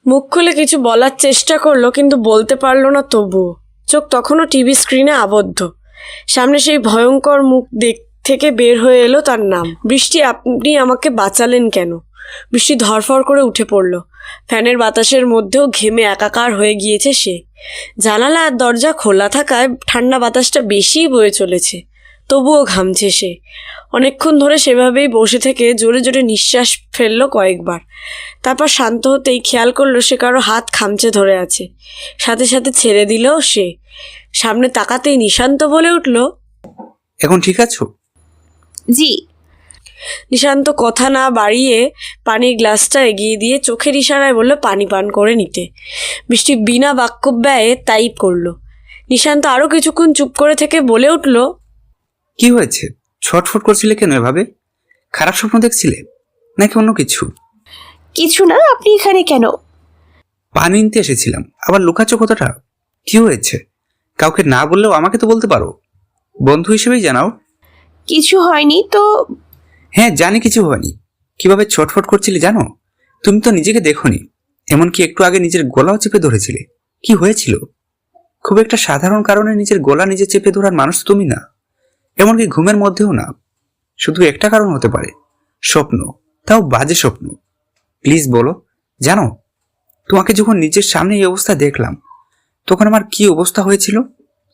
মুখ খুলে কিছু বলার চেষ্টা করলো, কিন্তু বলতে পারলো না। তবুও চোখ তখনও টিভি স্ক্রিনে আবদ্ধ। সামনে সেই ভয়ঙ্কর মুখ থেকে বের হয়ে এলো তার নাম। বৃষ্টি, আপনি আমাকে বাঁচালেন কেন? বৃষ্টি ধরফর করে উঠে পড়ল। ফ্যানের বাতাসের মধ্যেও ঘেমে একাকার হয়ে গিয়েছে সে। জানালা আর দরজা খোলা থাকায় ঠান্ডা বাতাসটা বেশিই বয়ে চলেছে। তবুও ঘামছে সে। অনেকক্ষণ ধরে সেভাবেই বসে থেকে জোরে জোরে নিঃশ্বাস ফেললো কয়েকবার। তারপর শান্ত হতেই খেয়াল করলো সে কারো হাত খামচে ধরে আছে। সাথে সাথে ছেড়ে দিল সে। সামনে তাকাতেই নিশান্ত বলে উঠল, এখন ঠিক আছো? জি। নিশান্ত কথা না বাড়িয়ে পানির গ্লাসটা এগিয়ে দিয়ে চোখের ইশারায় বলল পানি পান করে নিতে। বৃষ্টি বিনা বাক্য ব্যয়ে তাই করলো। নিশান্ত আরও কিছুক্ষণ চুপ করে থেকে বলে উঠল, কি হয়েছে? ছটফট করছিলে কেন এভাবে? খারাপ স্বপ্ন দেখছিলে নাকি অন্য কিছু? কিছু না, আপনি এখানে কেন? পানি নিতে এসেছিলাম। আবার লুকাচ্ছ কতটা? কি হয়েছে? কাউকে না বললেও আমাকে তো বলতে পারো। বন্ধু হিসেবেই জানাও। কিছু হয়নি তো। হ্যাঁ, জানি কিছু হয়নি। কিভাবে ছটফট করছিলে জানো? তুমি তো নিজেকে দেখোনি। এমনকি একটু আগে নিজের গলাও চেপে ধরেছিলে। কি হয়েছিল? খুব একটা সাধারণ কারণে নিজের গলা নিজে চেপে ধরার মানুষ তুমি না। এমনকি ঘুমের মধ্যেও না। শুধু একটা কারণ হতে পারে, স্বপ্ন, তাও বাজে স্বপ্ন। প্লিজ বলো। জানো, তোমাকে যখন নিজের সামনে এই অবস্থা দেখলাম তখন আমার কি অবস্থা হয়েছিল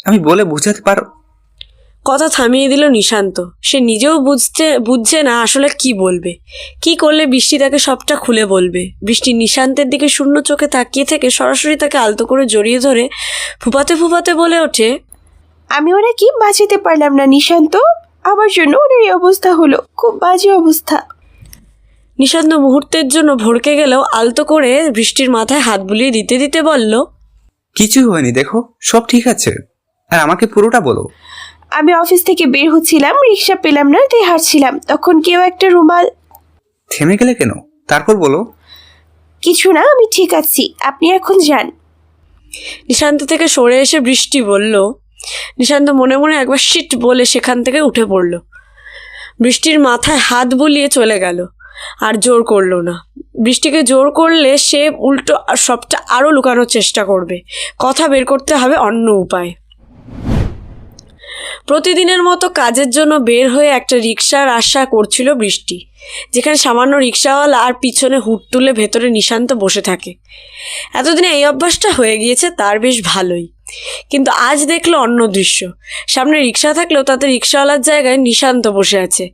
আমি বলে বোঝাতে পারো? কথা থামিয়ে দিল নিশান্ত। সে নিজেও বুঝছে না আসলে কি বলবে। কি করলে বৃষ্টি তাকে সবটা খুলে বলবে। বৃষ্টি নিশান্তের দিকে শূন্য চোখে তাকিয়ে থেকে সরাসরি তাকে আলতো করে জড়িয়ে ধরে ফুপাতে ফুপাতে বলে ওঠে, আমি ওনাকে বাঁচাতে পারলাম না নিশান্ত। আমার জন্য ওনার এই অবস্থা হলো, খুব বাজে অবস্থা। নিশান্ত মুহূর্তের জন্য ভড়কে গেলেও আলতো করে বৃষ্টির মাথায় হাত বুলিয়ে দিতে দিতে বলল, কিছুই হয়নি, দেখো সব ঠিক আছে। আর আমাকে পুরোটা বলো। আমি অফিস থেকে বের হচ্ছিলাম, রিক্সা পেলাম না, তাই হাঁটছিলাম। তখন কেউ একটা রুমাল। থেমে গেলে কেন? তারপর বলো। কিছু না, আমি ঠিক আছি, আপনি এখন যান। নিশান্ত থেকে সরে এসে বৃষ্টি বলল। নিশান্ত মনে মনে একবার শিট বলে সেখান থেকে উঠে পড়ল। বৃষ্টির মাথায় হাত বুলিয়ে চলে গেল। আর জোর করলো না। বৃষ্টিকে জোর করলে সে উল্টো সবটা আরও লুকানোর চেষ্টা করবে। কথা বের করতে হবে অন্য উপায়। প্রতিদিনের মতো কাজের জন্য বের হয়ে একটা রিক্সার আশা করছিল বৃষ্টি, যেখানে সামান্য রিক্সাওয়ালা আর পিছনে হুড তুলে ভেতরে নিশান্ত বসে থাকে। এতদিনে এই অভ্যাসটা হয়ে গিয়েছে তার বেশ ভালোই। কিন্তু আজ দেখলো অন্য দৃশ্য। সামনে রিক্সা থাকলেও তাতে রিক্সাওয়ালার জায়গায় নিশান্ত বসে আছে।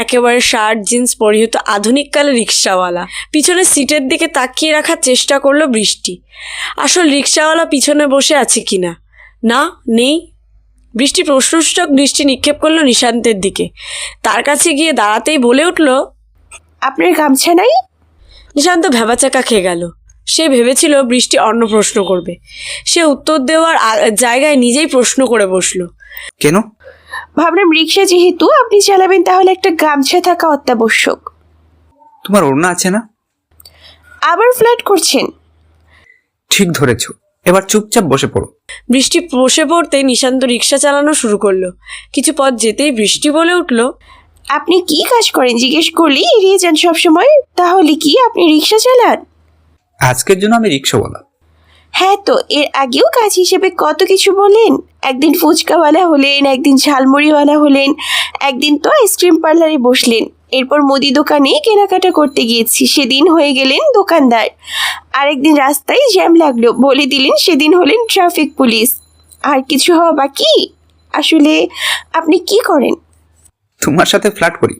একেবারে শার্ট জিন্স পরিহিত আধুনিককালের রিক্সাওয়ালা। পিছনের সিটের দিকে তাকিয়ে রাখার চেষ্টা করলো বৃষ্টি। আসল রিক্সাওয়ালা পিছনে বসে আছে কিনা। না, নেই। বৃষ্টি প্রশ্নসূচক দৃষ্টি নিক্ষেপ করলো নিশান্তের দিকে। তার কাছে গিয়ে দাঁড়াতেই বলে উঠল, আপনার গামছা নাই? নিশান্ত ভ্যাবাচাকা খেয়ে গেল। সে ভেবেছিল বৃষ্টি অন্য প্রশ্ন করবে। সে উত্তর দেওয়ার জায়গায় নিজেই প্রশ্ন করে বসলো, কেন? ভাবলাম রিক্সা যেহেতু আপনি চালাবেন তাহলে একটা গামছা থাকা অত্যাবশ্যক। তোমার ওড়না আছে না? আবার ফ্ল্যাট করছেন? ঠিক ধরেছ। এবার চুপচাপ বসে পড়ো। বৃষ্টি বসে পড়তেই নিশান্ত রিক্সা চালানো শুরু করলো। কিছু পথ যেতেই বৃষ্টি বলে উঠল, আপনি কি কাজ করেন জিজ্ঞেস করলেই এড়িয়ে যান সবসময়। তাহলে কি আপনি রিক্সা চালান? আজকের জন্য আমি রিক্সাওয়ালা। হ্যাঁ তো, এর আগেও কাজ হিসেবে কত কিছু বলেন। একদিন ফুচকাওয়ালা হলেন, একদিন ঝালমুড়িওয়ালা হলেন, একদিন তো আইসক্রিম পার্লারে বসলেন। এরপর মুদি দোকানে কেনাকাটা করতে গিয়েছি, সেদিন হয়ে গেলেন দোকানদার। আরেকদিন রাস্তায় জ্যাম লাগলো, বলে দিলেন, সেদিন হলেন ট্রাফিক পুলিশ। আর কিছু হওয়া বাকি? আসলে আপনি কি করেন? তোমার সাথে ফ্ল্যাট করি।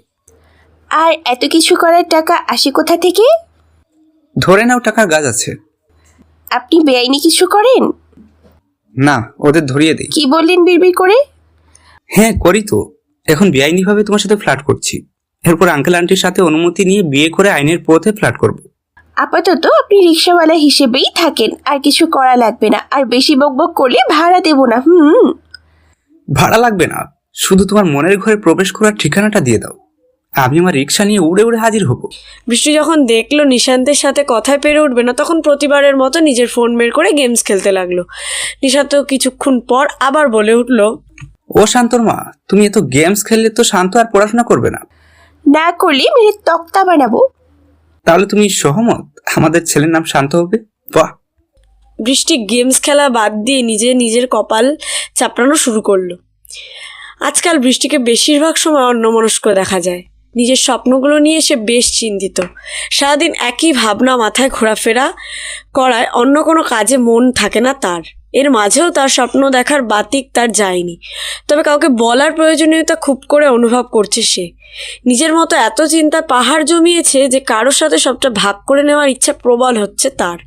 আর এত কিছু করার টাকা আসে কোথা থেকে? ধরে নাও টাকার গাছ আছে। আপনি বেআইনি কিছু করেন? না, ওদের ধরিয়ে দেই। কি বললেন বিড়বিড় করে? হ্যাঁ করি তো। এখন বেআইনিভাবে তোমার সাথে ফ্ল্যাট করছি। এরপর আঙ্কেল আন্টির সাথে অনুমতি নিয়ে বিয়ে করে আইনের পথে ফ্ল্যাট করব। আপাতত আপনি রিক্সাওয়ালা হিসেবেই থাকেন, আর কিছু করা লাগবে না। আর বেশি বকবক করলে ভাড়া দেব না। ভাড়া লাগবে না, শুধু তোমার মনের ঘরে প্রবেশ করার ঠিকানাটা দিয়ে দাও। আমি আমার রিক্সা নিয়ে উড়ে উড়ে হাজির হব। বৃষ্টি যখন দেখলো নিশান্তের সাথে কথায় পেরে উঠবে না, তখন প্রতিবারের মতো নিজের ফোন বের করে গেমস খেলতে লাগলো। নিশান্ত কিছুক্ষণ পর আবার বলে উঠল, ও শান্তর মা, তুমি এত গেমস খেললে তো শান্ত আর পড়াশোনা করবে না। না করলে মেরে তক্তা বানাবো। তাহলে তুমি সহমত আমাদের ছেলের নাম শান্ত হবে? বাহ। বৃষ্টি গেমস খেলা বাদ দিয়ে নিজের কপাল চাপড়ানো শুরু করলো। আজকাল বৃষ্টিকে বেশিরভাগ সময় অন্যমনস্ক দেখা যায়। নিজের স্বপ্নগুলো নিয়ে সে বেশ চিন্তিত। সারাদিন একই ভাবনা মাথায় ঘোরাফেরা করায় অন্য কোনো কাজে মন থাকে না তার। এর মাঝেও তার স্বপ্ন দেখার বাতিক তার যায়নি। তবে কাউকে বলার প্রয়োজনীয়তা খুব করে অনুভব করছে সে। নিজের মতো এত চিন্তার পাহাড় জমিয়েছে যে কারোর সাথে সবটা ভাগ করে নেওয়ার ইচ্ছা প্রবল হচ্ছে তার।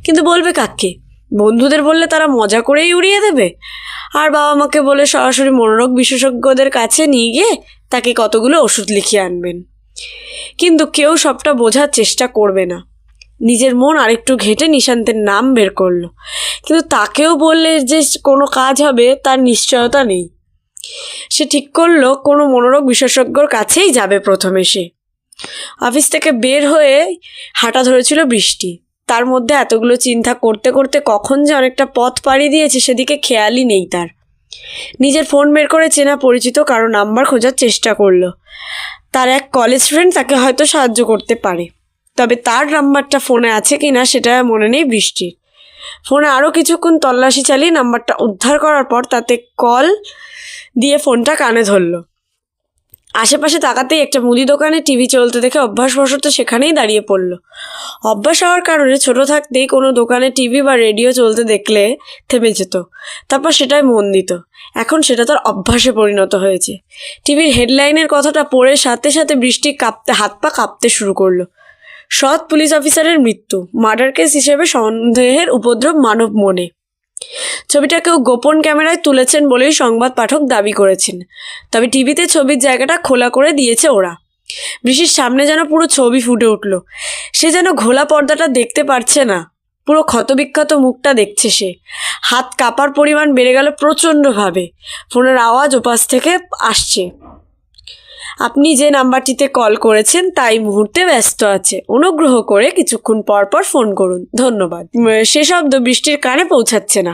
কিন্তু বলবে কাকে? বন্ধুদের বললে তারা মজা করেই উড়িয়ে দেবে, আর বাবা মাকে বলে সরাসরি মনোরোগ বিশেষজ্ঞদের কাছে নিয়ে গিয়ে তাকে কতগুলো ওষুধ লিখিয়ে আনবেন। কিন্তু কেউ সবটা বোঝার চেষ্টা করবে না। নিজের মন আরেকটু ঘেঁটে নিশান্তের নাম বের করলো, কিন্তু তাকেও বললে যে কোনো কাজ হবে তার নিশ্চয়তা নেই। সে ঠিক করলো কোনো মনোরোগ বিশেষজ্ঞর কাছেই যাবে প্রথমে সে। অফিস থেকে বের হয়ে হাঁটা ধরেছিল বৃষ্টি। তার মধ্যে এতগুলো চিন্তা করতে করতে কখন যে অনেকটা পথ পাড়ি দিয়েছে সেদিকে খেয়ালই নেই তার। নিজের ফোন বের করে চেনা পরিচিত কারো নাম্বার খোঁজার চেষ্টা করলো। তার এক কলেজ ফ্রেন্ড তাকে হয়তো সাহায্য করতে পারে, তবে তার নাম্বারটা ফোনে আছে কি না সেটা মনে নেই বৃষ্টির। ফোনে আরও কিছুক্ষণ তল্লাশি চালিয়ে নাম্বারটা উদ্ধার করার পর তাতে কল দিয়ে ফোনটা কানে ধরল। আশেপাশে তাকাতেই একটা মুদি দোকানে টিভি চলতে দেখে অভ্যাসবশত সেখানেই দাঁড়িয়ে পড়ল। অভ্যাস হওয়ার কারণে ছোট থাকতেই কোনো দোকানে টিভি বা রেডিও চলতে দেখলে থেমে যেত, তারপর সেটাই মন দিত। এখন সেটা তার অভ্যাসে পরিণত হয়েছে। টিভির হেডলাইনের কথাটা পড়ে সাথে সাথে বৃষ্টি হাত পা কাঁপতে শুরু করলো। সৎ পুলিশ অফিসারের মৃত্যু, মার্ডার কেস হিসেবে সন্দেহের উপদ্রব মানব মনে। ছবিটা কেউ গোপন ক্যামেরায় তুলেছেন বলেই সংবাদ পাঠক দাবি করেছেন, তবে টিভিতে ছবির জায়গাটা খোলা করে দিয়েছে ওরা। বৃষ্টির সামনে যেন পুরো ছবি ফুটে উঠল। সে যেন ঘোলা পর্দাটা দেখতে পারছে না, পুরো ক্ষতবিক্ষত মুখটা দেখছে সে। হাত কাঁপার পরিমাণ বেড়ে গেল প্রচণ্ডভাবে। ফোনের আওয়াজ ওপাশ থেকে আসছে। আপনি যে নাম্বারটিতে কল করেছেন তাই মুহূর্তে ব্যস্ত আছে, অনুগ্রহ করে কিছুক্ষণ পর পর ফোন করুন, ধন্যবাদ। সে শব্দ বৃষ্টির কানে পৌঁছাচ্ছে না।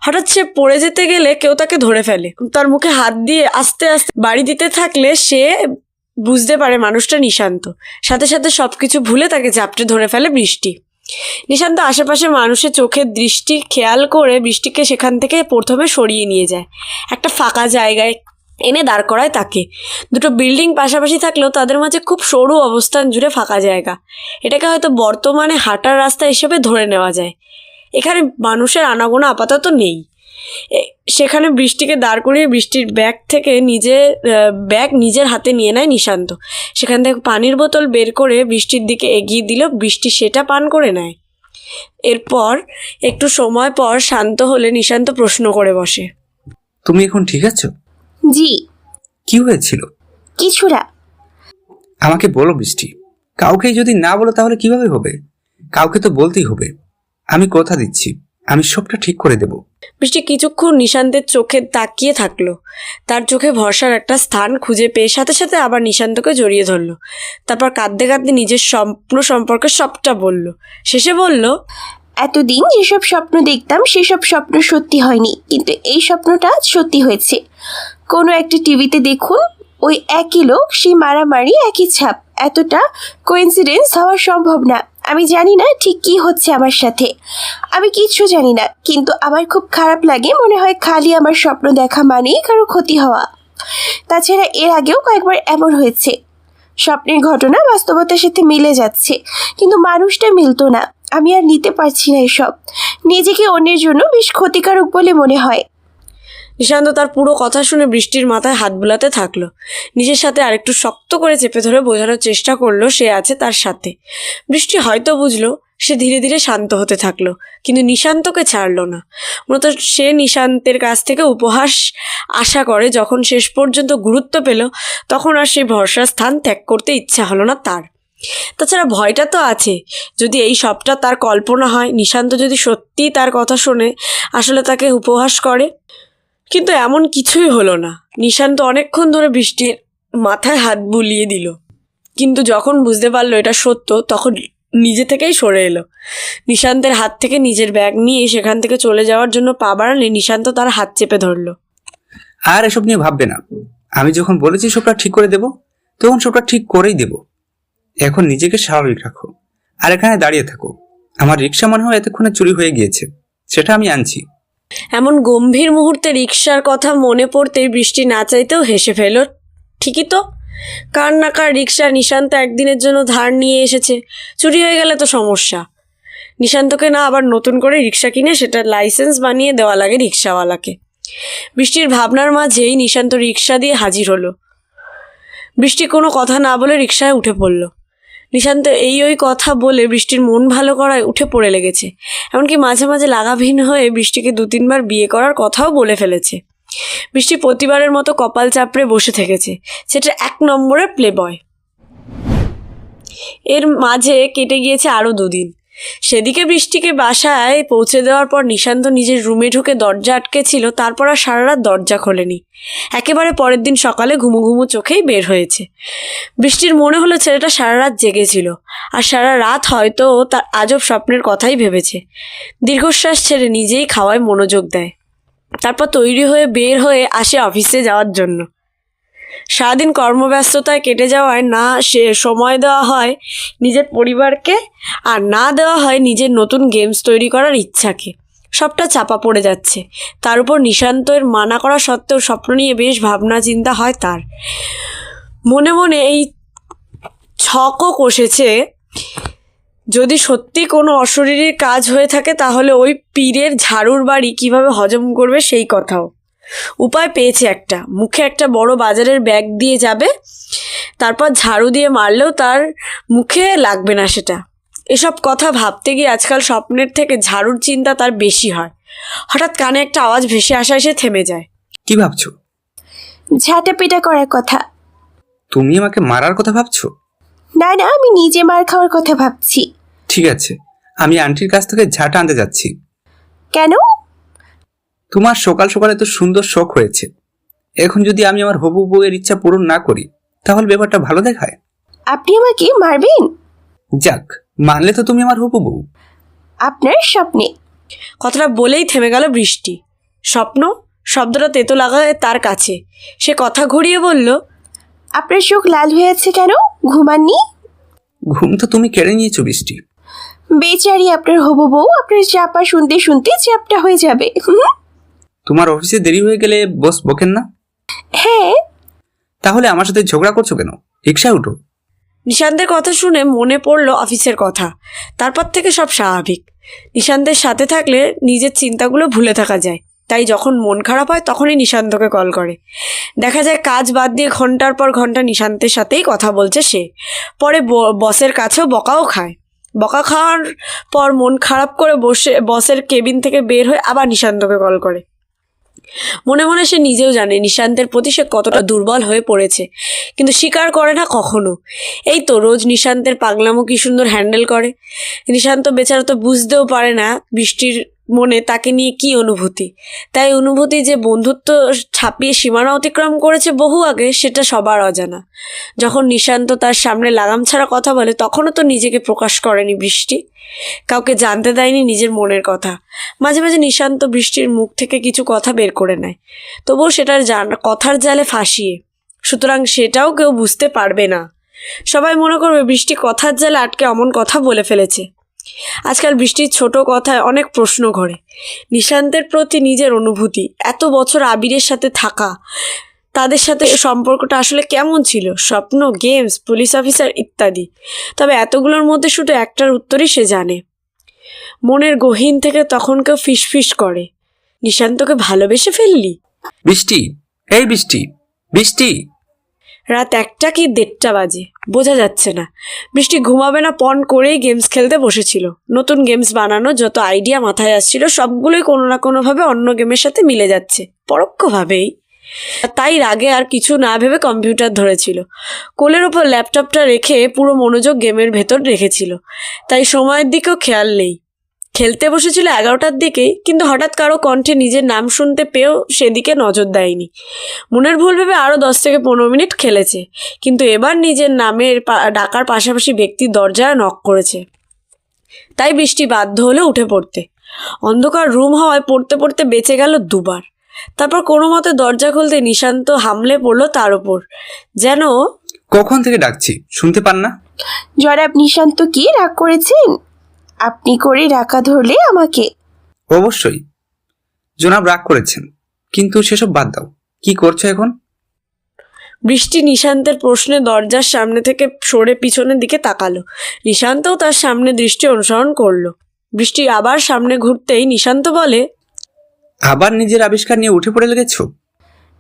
হঠাৎ সে পড়ে যেতে গেলে কেউ তাকে ধরে ফেলে। তার মুখে হাত দিয়ে আস্তে আস্তে বাড়ি দিতে থাকলে সে বুঝতে পারে মানুষটা নিশান্ত। সাথে সাথে সব কিছু ভুলে তাকে জাপটে ধরে ফেলে বৃষ্টি। নিশান্ত আশেপাশে মানুষের চোখের দৃষ্টি খেয়াল করে বৃষ্টিকে সেখান থেকে প্রথমে সরিয়ে নিয়ে যায়। একটা ফাঁকা জায়গায় এনে দাঁড় করায় তাকে। দুটো বিল্ডিং পাশাপাশি থাকলেও তাদের মাঝে খুব সরু অবস্থান জুড়ে ফাঁকা জায়গা। এটাকে হয়তো বর্তমানে হাঁটার রাস্তা হিসেবে ধরে নেওয়া যায়। এখানে মানুষের আনাগোনা আপাতত নেই। সেখানে বৃষ্টিকে দাঁড় করিয়ে বৃষ্টির ব্যাগ নিজের হাতে নিয়ে নেয় নিশান্ত। সেখান থেকে পানির বোতল বের করে বৃষ্টির দিকে এগিয়ে দিল। বৃষ্টি সেটা পান করে নেয়। এরপর একটু সময় পর শান্ত হলে নিশান্ত প্রশ্ন করে বসে, তুমি এখন ঠিক আছো? জি। কি হয়েছিল? কিছু না। আমাকে বলো বৃষ্টি। কাউকে যদি না বলো তাহলে কিভাবে হবে? কাউকে তো বলতেই হবে। আমি কথা দিচ্ছি, আমি সবটা ঠিক করে দেব। বৃষ্টি কিছুক্ষণ নিশান্তের চোখে তাকিয়ে থাকলো। তার চোখে ভরসার একটা স্থান খুঁজে পেয়ে সাথে সাথে আবার নিশান্তকে জড়িয়ে ধরলো। তারপর কাঁদতে কাঁদতে নিজের স্বপ্ন সম্পর্কে সবটা বলল। শেষে বলল, এতদিন যেসব স্বপ্ন দেখতাম সেসব স্বপ্ন সত্যি হয়নি, কিন্তু এই স্বপ্নটা সত্যি হয়েছে। কোনো একটা টিভিতে দেখুন, ওই একই লোক, সেই মারামারি, একই ছাপ। এতটা কোইন্সিডেন্স হওয়া সম্ভব না। আমি জানি না ঠিক কী হচ্ছে আমার সাথে, আমি কিচ্ছু জানি না, কিন্তু আমার খুব খারাপ লাগে। মনে হয় খালি আমার স্বপ্ন দেখা মানেই কারো ক্ষতি হওয়া। তাছাড়া এর আগেও কয়েকবার এমন হয়েছে। স্বপ্নের ঘটনা বাস্তবতার সাথে মিলে যাচ্ছে, কিন্তু মানুষটা মিলতো না। আমি আর নিতে পারছি না এসব। নিজেকে অন্যের জন্য বেশ ক্ষতিকারক বলে মনে হয়। নিশান্ত তার পুরো কথা শুনে বৃষ্টির মাথায় হাত বুলাতে থাকলো। নিজের সাথে আরেকটু শক্ত করে চেপে ধরে বোঝানোর চেষ্টা করলো সে আছে তার সাথে। বৃষ্টি হয়তো বুঝলো। সে ধীরে ধীরে শান্ত হতে থাকলো, কিন্তু নিশান্তকে ছাড়লো না। মূলত সে নিশান্তের কাছ থেকে উপহাস আশা করে। যখন শেষ পর্যন্ত গুরুত্ব পেল তখন আর সেই ভরসার স্থান ত্যাগ করতে ইচ্ছা হলো না তার। তাছাড়া ভয়টা তো আছে, যদি এই সবটা তার কল্পনা হয়, নিশান্ত যদি সত্যিই তার কথা শোনে, আসলে তাকে উপহাস করে। কিন্তু এমন কিছুই হলো না। নিশান্ত অনেকক্ষণ ধরে বৃষ্টির মাথায় হাত বুলিয়ে দিল, কিন্তু যখন বুঝতে পারলো এটা সত্য তখন নিজে থেকেই সরে এলো। নিশান্তের হাত থেকে নিজের ব্যাগ নিয়ে সেখান থেকে চলে যাওয়ার জন্য পা বাড়ালে নিশান্ত তার হাত চেপে ধরলো। আর এসব নিয়ে ভাববে না। আমি যখন বলেছি সবটা ঠিক করে দেব, তখন সবটা ঠিক করেই দেব। এখন নিজেকে স্বাভাবিক রাখো আর এখানে দাঁড়িয়ে থাকো। আমার রিক্সা মনে হয় এতক্ষণে চুরি হয়ে গিয়েছে, সেটা আমি আনছি। এমন গম্ভীর মুহূর্তে রিক্সার কথা মনে পড়তেই বৃষ্টি না চাইতেও হেসে ফেল। ঠিকই তো, কার না কার রিক্সা নিশান্ত একদিনের জন্য ধার নিয়ে এসেছে, চুরি হয়ে গেলে তো সমস্যা। নিশান্তকে না আবার নতুন করে রিক্সা কিনে সেটা লাইসেন্স বানিয়ে দেওয়া লাগে রিক্সাওয়ালাকে। বৃষ্টির ভাবনার মাঝেই নিশান্ত রিক্সা দিয়ে হাজির হলো। বৃষ্টি কোনো কথা না বলে রিক্সায় উঠে পড়ল। নিশান্ত ওই কথা বলে বৃষ্টির মন ভালো করায় উঠে পড়ে লেগেছে। এমনকি মাঝে মাঝে লাগাভিন হয়ে বৃষ্টিকে 2-3 বার বিয়ে করার কথাও বলে ফেলেছে। বৃষ্টি প্রতিবারের মতো কপাল চাপড়ে বসে থেকেছে, সেটা 1 নম্বরের প্লে বয়। এর মাঝে কেটে গিয়েছে আরও 2 দিন। সেদিকে বৃষ্টিকে বাসায় পৌঁছে দেওয়ার পর নিশান্ত নিজের রুমে ঢুকে দরজা আটকে ছিল, তারপর আর সারা রাত দরজা খোলেনি। একেবারে পরের দিন সকালে ঘুমু ঘুমু চোখেই বের হয়েছে। বৃষ্টির মনে হলো ছেলেটা সারা রাত জেগেছিল, আর সারা রাত হয়তো তার আজব স্বপ্নের কথাই ভেবেছে। দীর্ঘশ্বাস ছেড়ে নিজেই খাওয়ায় মনোযোগ দেয়, তারপর তৈরি হয়ে বের হয়ে আসে অফিসে যাওয়ার জন্য। সারাদিন কর্মব্যস্ততায় কেটে যাওয়ায় না সে সময় দেওয়া হয় নিজের পরিবারকে, আর না দেওয়া হয় নিজের নতুন গেমস তৈরি করার ইচ্ছাকে। সবটা চাপা পড়ে যাচ্ছে। তার উপর নিশান্তের মানা করা সত্ত্বেও স্বপ্ন নিয়ে বেশ ভাবনা চিন্তা হয় তার। মনে মনে এই ছকও কষেছে, যদি সত্যি কোনো অশরীরী কাজ হয়ে থাকে তাহলে ওই পীরের ঝাড়ুর বাড়ি কীভাবে হজম করবে সেই কথাও। উপায় পেয়েছে একটা, মুখে একটা বড় বাজারের ব্যাগ দিয়ে যাবে, তারপর ঝাড়ু দিয়ে মারলেও তার মুখে লাগবে না সেটা। এসব কথা ভাবতে গিয়ে আজকাল স্বপ্নের থেকে ঝাড়ুর চিন্তা তার বেশি হয়। হঠাৎ কানে একটা আওয়াজ ভেসে আসায় সে থেমে যায়। কি ভাবছো? ঝাঁটা পেটা করার কথা। তুমি আমাকে মারার কথা ভাবছো? না না, আমি নিজে মার খাওয়ার কথা ভাবছি। ঠিক আছে, আমি আন্টির কাছ থেকে ঝাঁটা আনতে যাচ্ছি। কেন? তোমার সকাল সকালে তো সুন্দর শখ হয়েছে, এখন যদি আমি আমার হবু বউয়ের ইচ্ছা পূরণ না করি তাহলে ব্যাপারটা ভালো দেখায়। আপনি আমাকে মারবেন? যাক, মানলে তো তুমি আমার হবু বউ। আপনার স্বপ্নে। কথাটা বলেই থেমে গেল বৃষ্টি। স্বপ্ন শব্দটা তেতো লাগায় তার কাছে। সে কথা ঘুরিয়ে বলল, আপনার চোখ লাল হয়েছে কেন? ঘুমাননি? ঘুম তো তুমি কেড়ে নিয়েছো বৃষ্টি। বেচারি আপনার হবু বউ আপনার চাপা শুনতে শুনতে চ্যাপটা হয়ে যাবে। তোমার অফিসে দেরি হয়ে গেলে বস বকেন না? হ্যাঁ। তাহলে আমার সাথে ঝগড়া করছো কেন? রিকশায় উঠো। নিশান্তের কথা শুনে মনে পড়ল অফিসের কথা। তারপর থেকে সব স্বাভাবিক। নিশান্তের সাথে থাকলে নিজের চিন্তাগুলো ভুলে থাকা যায়, তাই যখন মন খারাপ হয় তখনই নিশান্তকে কল করে। দেখা যায় কাজ বাদ দিয়ে ঘন্টার পর ঘন্টা নিশান্তের সাথেই কথা বলছে সে। পরে বসের কাছেও বকাও খায়। বকা খাওয়ার পর মন খারাপ করে বসে বসের কেবিন থেকে বের হয়ে আবার নিশান্তকে কল করে। মনে মনে সে নিজেও জানে নিশান্তের প্রতি সে কতটা দুর্বল হয়ে পড়েছে, কিন্তু স্বীকার করে না কখনো। এই তো রোজ নিশান্তের পাগলামো কি সুন্দর হ্যান্ডেল করে। নিশান্ত বেচারা তো বুঝতেও পারে না বৃষ্টির মনে তাকে নিয়ে কি অনুভূতি। তাই অনুভূতি যে বন্ধুত্ব ছাপিয়ে সীমানা অতিক্রম করেছে বহু আগে, সেটা সবার অজানা। যখন নিশান্ত তার সামনে লাগাম ছাড়া কথা বলে তখনও তো নিজেকে প্রকাশ করেনি বৃষ্টি, কাউকে জানতে দেয়নি নিজের মনের কথা। মাঝে মাঝে নিশান্ত বৃষ্টির মুখ থেকে কিছু কথা বের করে নেয়, তবুও সেটার কথার জালে ফাঁসিয়ে। সুতরাং সেটাও কেউ বুঝতে পারবে না। সবাই মনে করবে বৃষ্টি কথার জালে আটকে অমন কথা বলে ফেলেছে। আজকাল বৃষ্টির ছোট কথায় অনেক প্রশ্ন ঘোরে। নিশান্তের প্রতি নিজের অনুভূতি, এত বছর আবিরের সাথে থাকা, তাদের সাথে সম্পর্কটা আসলে কেমন ছিল, স্বপ্ন, গেমস, পুলিশ অফিসার ইত্যাদি। তবে এতগুলোর মধ্যে শুধু একটার উত্তরই সে জানে। মনের গহীন থেকে তখন কেউ ফিসফিস করে, নিশান্তকে ভালোবেসে ফেললি? বৃষ্টি, এই বৃষ্টি, বৃষ্টি। রাত 1টা কি 1:30 বাজে, বোঝা যাচ্ছে না। বৃষ্টি ঘুমাবে না পণ করেই গেমস খেলতে বসেছিল। নতুন গেমস বানানো যত আইডিয়া মাথায় আসছিল সবগুলোই কোনো না কোনোভাবে অন্য গেমের সাথে মিলে যাচ্ছে, পরোক্ষভাবেই। তাই রাগে আর কিছু না ভেবে কম্পিউটার ধরেছিল। কোলের ওপর ল্যাপটপটা রেখে পুরো মনোযোগ গেমের ভেতর রেখেছিল, তাই সময়ের দিকেও খেয়াল নেই। খেলতে বসেছিল 11টার দিকেই, কিন্তু হঠাৎ কারো কণ্ঠে নিজের নাম শুনতে পেয়েও সেদিকে নজর দেয়নি। মনের ভুল ভেবে আরও 10 থেকে 15 মিনিট খেলেছে, কিন্তু এবার নিজের নামের ডাকার পাশাপাশি ব্যক্তির দরজায় নক করেছে। তাই বৃষ্টি বাধ্য হলো উঠে পড়তে। অন্ধকার রুম হওয়ায় পড়তে পড়তে বেঁচে গেল 2বার। তারপর কোনো মতে দরজা খুলতে নিশান্ত হামলে পড়লো তার ওপর, যেন কখন থেকে ডাকছি শুনতে পান না? জনাব নিশান্ত কি রাগ করেছেন? আপনি করে ডাকা ধরলে আমাকে। অবশ্যই। জনাব রাগ করেছেন, কিন্তু সেসব বাদ দাও। কি করছো এখন? বৃষ্টি নিশান্তের প্রশ্নে দরজার সামনে থেকে সরে পিছনের দিকে তাকালো। নিশান্তও তার সামনে দৃষ্টি অনুসরণ করলো। বৃষ্টি আবার সামনে ঘুরতেই নিশান্ত বলে, আবার নিজের আবিষ্কার নিয়ে উঠে পড়ে লেগেছো?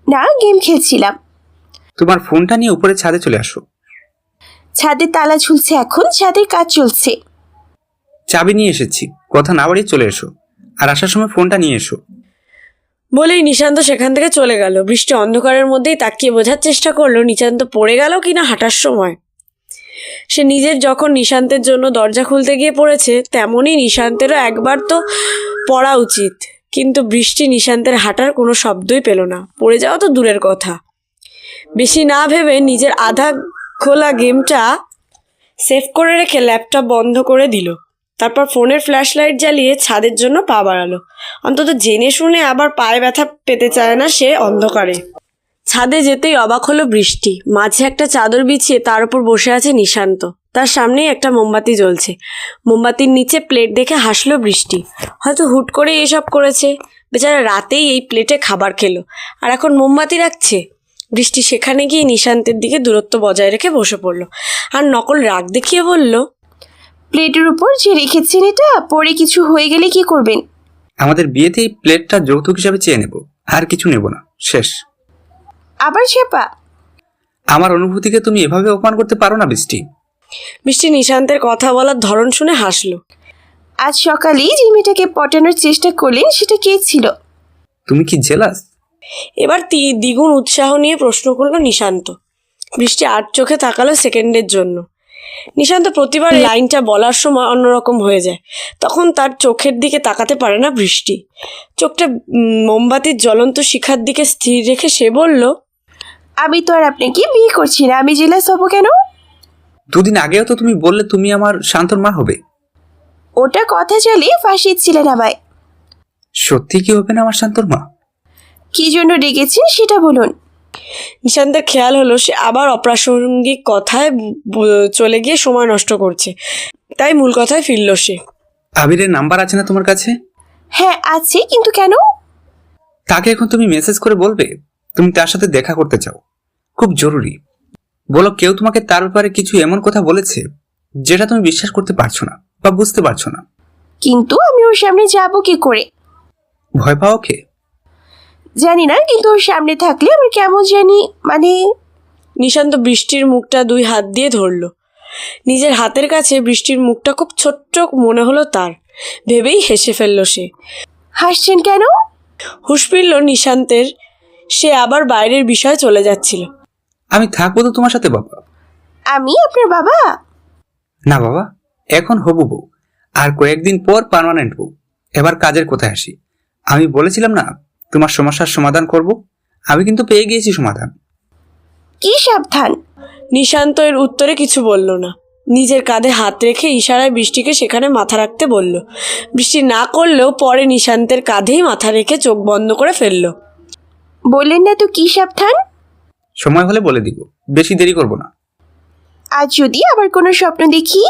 না, গেম খেলছিলাম। তোমার ফোনটা নিয়ে উপরে ছাদে চলে আসো। ছাদে তালা ঝুলছে, এখন ছাদের কাজ চলছে। চাবি নিয়ে এসেছি, কথা না বাড়িয়ে চলে এসো। আর আসার সময় ফোনটা নিয়ে এসো। বলেই নিশান্ত সেখান থেকে চলে গেল। বৃষ্টি অন্ধকারের মধ্যেই তাকিয়ে বোঝার চেষ্টা করলো নিশান্ত পড়ে গেল কিনা হাঁটার সময়। সে নিজের যখন নিশান্তের জন্য দরজা খুলতে গিয়ে পড়েছে, তেমনই নিশান্তেরও একবার তো পড়া উচিত। কিন্তু বৃষ্টি নিশান্তের হাঁটার কোনো শব্দই পেল না। পড়ে যাওয়া তো দূরের কথা। বেশি না ভেবে নিজের আধা খোলা গেমটা সেভ করে রেখে ল্যাপটপ বন্ধ করে দিল। তারপর ফোনের ফ্ল্যাশ লাইট জ্বালিয়ে ছাদের জন্য পা বাড়ালো। অন্তত জেনে শুনে আবার পায়ে ব্যথা পেতে চায় না সে অন্ধকারে। ছাদে যেতেই অবাক হলো বৃষ্টি। মাঝে একটা চাদর বিছিয়ে তার উপর বসে আছে নিশান্ত। তার সামনেই একটা মোমবাতি জ্বলছে। মোমবাতির নিচে প্লেট দেখে হাসলো বৃষ্টি। হয়তো হুট করে এসব করেছে। বেচারা রাতেই এই প্লেটে খাবার খেলো, আর এখন মোমবাতি রাখছে। বৃষ্টি সেখানে গিয়ে নিশান্তের দিকে দূরত্ব বজায় রেখে বসে পড়লো, আর নকল রাগ দেখিয়ে বলল, প্লেটের উপর যে রেখেছেন, এটা পরে কিছু হয়ে গেলে কি করবেন? আমাদের বিয়েতে এই প্লেটটা যৌতুক হিসাবে চেয়ে নেব, আর কিছু নেব না, শেষ। আবার চেপা? আমার অনুভূতিকে তুমি এভাবে অপমান করতে পারো না বৃষ্টি। বৃষ্টি নিশান্তের কথা বলার ধরন শুনে হাসলো। আজ সকালেই যে মেয়েটাকে পটানোর চেষ্টা করলেন, সেটা কে ছিল? তুমি কি জেলাস? এবার দ্বিগুণ উৎসাহ নিয়ে প্রশ্ন করলো নিশান্ত। বৃষ্টি আর চোখে তাকালো সেকেন্ডের জন্য। নিশান্ত প্রতিবার লাইনটা বলার সময় অন্যরকম হয়ে যায়। তখন তার চোখের দিকে তাকাতে পারে না বৃষ্টি। চোখটা মোমবাতির জ্বলন্ত শিখার দিকে স্থির রেখে সে বলল, আমি তো আর আপনাকে বিয়ে করছি না, আমি জেলাস হবো কেন? দুদিন আগেও তো তুমি বললে তুমি আমার শান্তর মা হবে। ওটা কথা চালিয়ে ফাঁসিয়েছিলেন আমায়। সত্যি কি হবে না আমার শান্তর মা? কি জন্য ডেকেছেন সেটা বলুন। নিশান্তের খেয়াল হলো সে আবার অপ্রাসঙ্গিক কথায় চলে গিয়ে সময় নষ্ট করছে। তাই মূল কথায় ফিরল সে। আবিরের নাম্বার আছে না তোমার কাছে? হ্যাঁ আছে, কিন্তু কেন? তাকে এখন তুমি মেসেজ করে বলবে তুমি তার সাথে দেখা করতে চাও, খুব জরুরি। বলো কেউ তোমাকে তার ব্যাপারে কিছু এমন কথা বলেছে যেটা তুমি বিশ্বাস করতে পারছো না বা বুঝতে পারছো না। কিন্তু আমি ওর সামনে যাব কি করে? ভয় পাও কে? জানি না, কিন্তু ওর সামনে থাকলে আমার কেমন জানি নিশান্ত বৃষ্টির মুখটা দুই হাত দিয়ে ধরল। নিজের হাতের কাছে বৃষ্টির মুখটা খুব ছোট্ট মনে হলো তার। ভেবেই হেসে ফেলল সে। হাসছেন কেন? হুঁশ ফিরল নিশান্তের। সে আবার বাইরের বিষয়ে চলে যাচ্ছিল। আমি থাকবো তো তোমার সাথে বাবা। আমি আপনার বাবা? না বাবা, এখন হবু বউ, আর কয়েকদিন পর পার্মানেন্ট বউ। এবার কাজের কোথায় আসি। আমি বলেছিলাম না তোমার সমস্যার সমাধান করব, আমি কিন্তু পেয়ে গিয়েছি সমাধান। কি সাবধান? নিশান্ত এর উত্তরে কিছু বলল না। নিজের কাঁধে হাত রেখে ইশারায় বৃষ্টিকে সেখানে মাথা রাখতে বলল। বৃষ্টি না করলেও পরে নিশান্তের কাঁধেই মাথা রেখে চোখ বন্ধ করে ফেলল। বললেন না তো কি সাবধান? সময় হলে বলে দিব, বেশি দেরি করব না। আজ যদি আবার কোনো স্বপ্ন দেখি?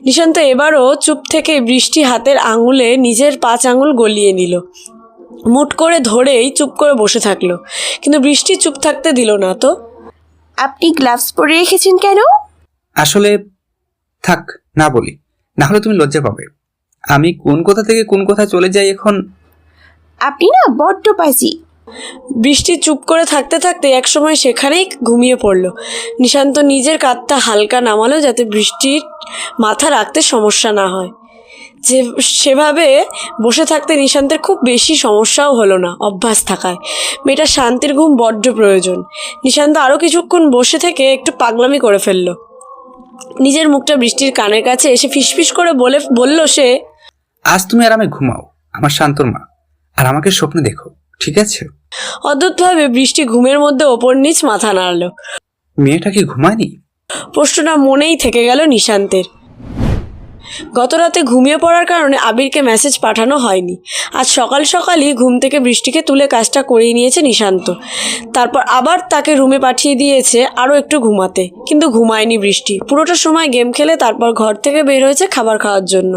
নিশান্ত এবারও চুপ থেকে বৃষ্টি হাতের আঙুলে নিজের 5 আঙুল গলিয়ে নিল। মুট করে ধরেই চুপ করে বসে থাকলো। কিন্তু বৃষ্টি চুপ থাকতে দিল না তো। আপনি গ্লাভস পরে রেখেছেন কেন? আসলে থাক, না বলি, না হলে তুমি লজ্জা পাবে। আমি কোন কথা থেকে কোন কথা চলে যাই এখন। আপনি না বড্ড পাজি। বৃষ্টি চুপ করে থাকতে থাকতে একসময় সেখানেই ঘুমিয়ে পড়ল। নিশান্ত নিজের কাঁধটা হালকা নামালো যাতে বৃষ্টির মাথা রাখতে সমস্যা না হয়। যে সেভাবে বসে থাকতে নিশান্তের খুব বেশি সমস্যাও হলো না, অভ্যাস থাকায়। মেয়েটার শান্তির ঘুম বড্ড প্রয়োজন। নিশান্ত আরও কিছুক্ষণ বসে থেকে একটু পাগলামি করে ফেলল। নিজের মুখটা বৃষ্টির কানের কাছে এসে ফিসফিস করে বলল সে, আজ তুমি আরামে ঘুমাও আমার শান্তর মা, আর আমাকে স্বপ্নে দেখো, ঠিক আছে? অদ্ভুতভাবে বৃষ্টি ঘুমের মধ্যে ওপর নিচ মাথা নাড়ল। মেয়েটা কি ঘুমায়নি? প্রশ্নটা মনেই থেকে গেল নিশান্তের। গত রাতে ঘুমিয়ে পড়ার কারণে আবিরকে মেসেজ পাঠানো হয়নি। আজ সকাল সকালই ঘুম থেকে বৃষ্টিকে তুলে কাজটা করিয়ে নিয়েছে নিশান্ত। তারপর আবার তাকে রুমে পাঠিয়ে দিয়েছে আরও একটু ঘুমাতে, কিন্তু ঘুমায়নি বৃষ্টি। পুরোটা সময় গেম খেলে তারপর ঘর থেকে বের হয়েছে খাবার খাওয়ার জন্য।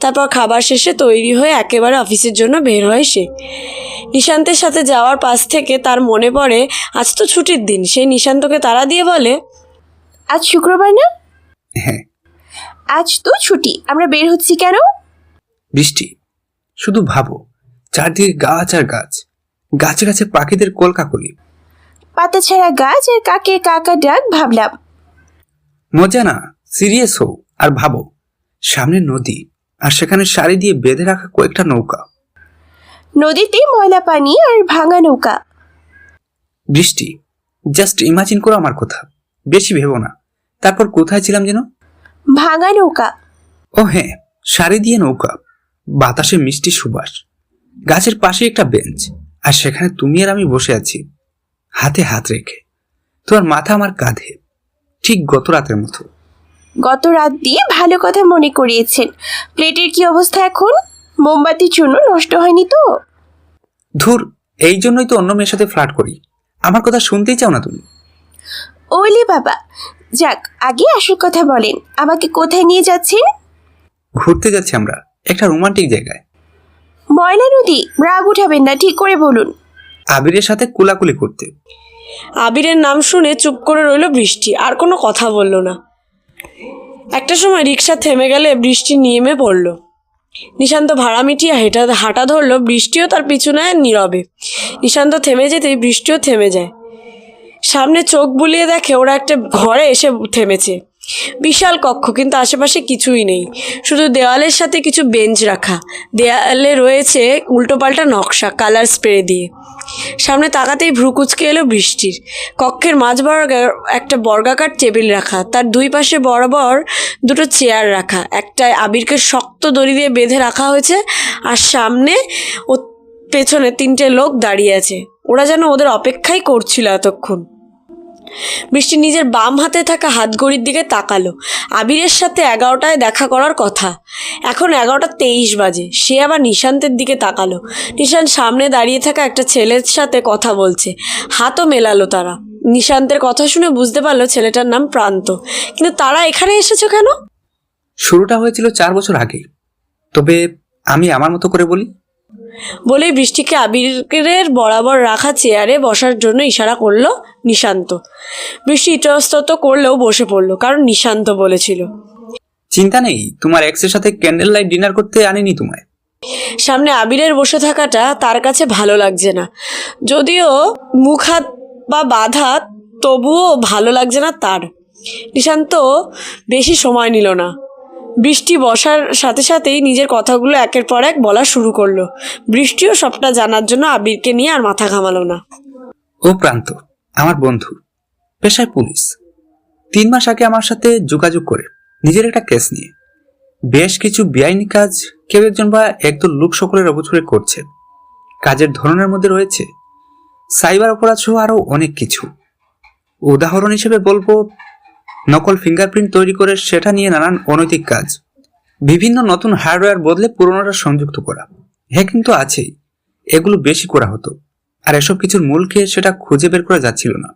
তারপর খাবার শেষে তৈরি হয়ে একেবারে অফিসের জন্য বের হয় সে। নিশান্তের সাথে যাওয়ার পাশ থেকে তার মনে পড়ে আজ তো ছুটির দিন। সেই নিশান্তকে তাড়া দিয়ে বলে, আজ শুক্রবার না? হ্যাঁ। আজ তো ছুটি, আমরা বের হচ্ছি কেন? বৃষ্টি, শুধু ভাবো, চারদিকে গাছ আর গাছ, গাছে গাছে পাখিদের কলকাকলি। পাতা ছাড়া গাছ আর কাকের কাকা ডাক ভাবলাম। মজা না, সিরিয়াস হও আর ভাবো, সামনে নদী আর সেখানে সারি দিয়ে বেঁধে রাখা কয়েকটা নৌকা। নদীতে ময়লা পানি আর ভাঙা নৌকা। বৃষ্টি, জাস্ট ইমাজিন করো আমার কথা, বেশি ভেবো না। তারপর কোথায় ছিলাম যেন? ভাঙা নৌকা। ও হ্যাঁ, সারি দিয়ে নৌকা, বাতাসে মিষ্টি সুবাস, গাছের পাশে একটা বেঞ্চ, আর সেখানে তুমি আর আমি বসে আছি হাতে হাত রেখে, তোমার মাথা আমার কাঁধে, ঠিক গত রাতের মতো। গত রাত দিয়ে ভালো কথা মনে করিয়েছেন। প্লেটের কি অবস্থা এখন? মোমবাতির জন্য নষ্ট হয়নি তো? ধুর, এই জন্যই তো অন্য মেয়ের সাথে ফ্লার্ট করি। আমার কথা শুনতেই চাও না তুমি? ওলে বাবা, যাক আগে আসল কথা বলেন, আমাকে কোথায় নিয়ে যাচ্ছেন? ঘুরতে যাচ্ছি আমরা একটা রোমান্টিক জায়গায়। ময়লা নদী? রাগ উঠাবেন না, ঠিক করে বলুন। আবিরের সাথে কুলাকুলি করতে। আবিরের নাম শুনে চুপ করে রইল বৃষ্টি, আর কোনো কথা বলল না। একটা সময় রিক্সা থেমে গেলে বৃষ্টি নেমে পড়ল। নিশান্ত ভাড়া মিটিয়ে হাঁটা ধরলো, বৃষ্টিও তার পিছু নেয় নীরবে। নিশান্ত থেমে যেতেই বৃষ্টিও থেমে যায়। সামনে চোখ বুলিয়ে দেখে ওরা একটা ঘরে এসে থেমেছে। বিশাল কক্ষ, কিন্তু আশেপাশে কিছুই নেই, শুধু দেওয়ালের সাথে কিছু বেঞ্চ রাখা। দেয়ালে রয়েছে উল্টোপাল্টা নকশা কালার স্প্রে দিয়ে। সামনে তাকাতেই ভ্রু কুচকে এলো বৃষ্টির। কক্ষের মাঝ বরাবর একটা বর্গাকার টেবিল রাখা, তার দুই পাশে বরাবর দুটো চেয়ার রাখা। একটায় আবিরকে শক্ত দড়ি দিয়ে বেঁধে রাখা হয়েছে, আর সামনে ও পেছনে তিনটে লোক দাঁড়িয়ে আছে। ওরা যেন ওদের অপেক্ষাই করছিল এতক্ষণ। বৃষ্টি নিজের বাম হাতে থাকা হাতঘড়ির দিকে তাকালো। আবিরের সাথে 11টায় দেখা করার কথা, এখন 11:23 বাজে। সে আবার নিশান্তের দিকে তাকালো। নিশান্ত সামনে দাঁড়িয়ে থাকা একটা ছেলের সাথে কথা বলছে, হাতও মেলালো তারা। নিশান্তের কথা শুনে বুঝতে পারলো ছেলেটার নাম প্রান্ত। কিন্তু তারা এখানে এসেছো কেন? শুরুটা হয়েছিল 4 বছর আগে, তবে আমি আমার মতো করে বলি। বলেই বৃষ্টিকে আবিরের বরাবর রাখা চেয়ারে বসার জন্য ইশারা করলো নিশান্ত। বৃষ্টি ইতস্তত করলেও বসে পড়লো, কারণ নিশান্ত বলেছিল। চিন্তা নেই, তোমার এক্সের সাথে ক্যান্ডেল লাইট ডিনার করতে আনিনি তোমায়। সামনে আবিরের বসে থাকাটা তার কাছে ভালো লাগছে না, যদিও মুখ হাত বা বাঁধা, তবুও ভালো লাগছে না তার। নিশান্ত বেশি সময় নিল না। বৃষ্টি বসার সাথে সাথেই নিজের কথাগুলো একের পর এক বলা শুরু করলো। বৃষ্টিও সবটা জানার জন্য আবিরকে নিয়ে আর মাথা ঘামালো না। ও প্রান্ত আমার বন্ধু, পেশায় পুলিশ। 3 মাস আগে আমার সাথে যোগাযোগ করে নিজের একটা কেস নিয়ে বেশ কিছু বেআইনি কাজ কেউ একজন বা একদল লোক সকলের অবচরে করছে। কাজের ধরনের মধ্যে রয়েছে সাইবার অপরাধ সহ আরো অনেক কিছু। উদাহরণ হিসেবে বলবো, নকল ফিঙ্গারপ্রিন্ট তৈরি করে সেটা নিয়ে নানান অনৈতিক কাজ, বিভিন্ন নতুন হার্ডওয়্যার বদলে পুরোনোটা সংযুক্ত করা। হ্যাঁ, কিন্তু আছেই, এগুলো বেশি করা হতো। আর এসব কিছুর মূলকে সেটা খুঁজে বের করা যাচ্ছিল না,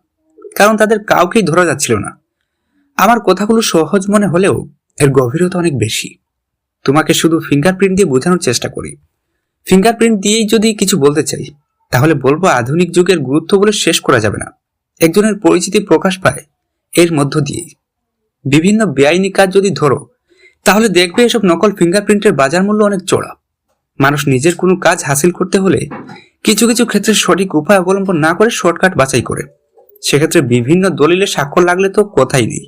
কারণ তাদের কাউকেই ধরা যাচ্ছিল না। আমার কথাগুলো সহজ মনে হলেও এর গভীরতা অনেক বেশি। তোমাকে শুধু ফিঙ্গারপ্রিন্ট দিয়ে বোঝানোর চেষ্টা করি। ফিঙ্গারপ্রিন্ট দিয়েই যদি কিছু বলতে চাই, তাহলে বলবো আধুনিক যুগের গুরুত্ব বলে শেষ করা যাবে না। একজনের পরিচিতি প্রকাশ পায় এর মধ্য দিয়েই। বিভিন্ন বেআইনি কাজ যদি ধরো, তাহলে দেখবে এসব নকল ফিঙ্গারপ্রিন্টের বাজার মূল্য অনেক চড়া। মানুষ নিজের কোনো কাজ হাসিল করতে হলে কিছু কিছু ক্ষেত্রে সঠিক উপায় অবলম্বন না করে শর্টকাট বাছাই করে। সেক্ষেত্রে বিভিন্ন দলিলে স্বাক্ষর লাগলে তো কথাই নেই।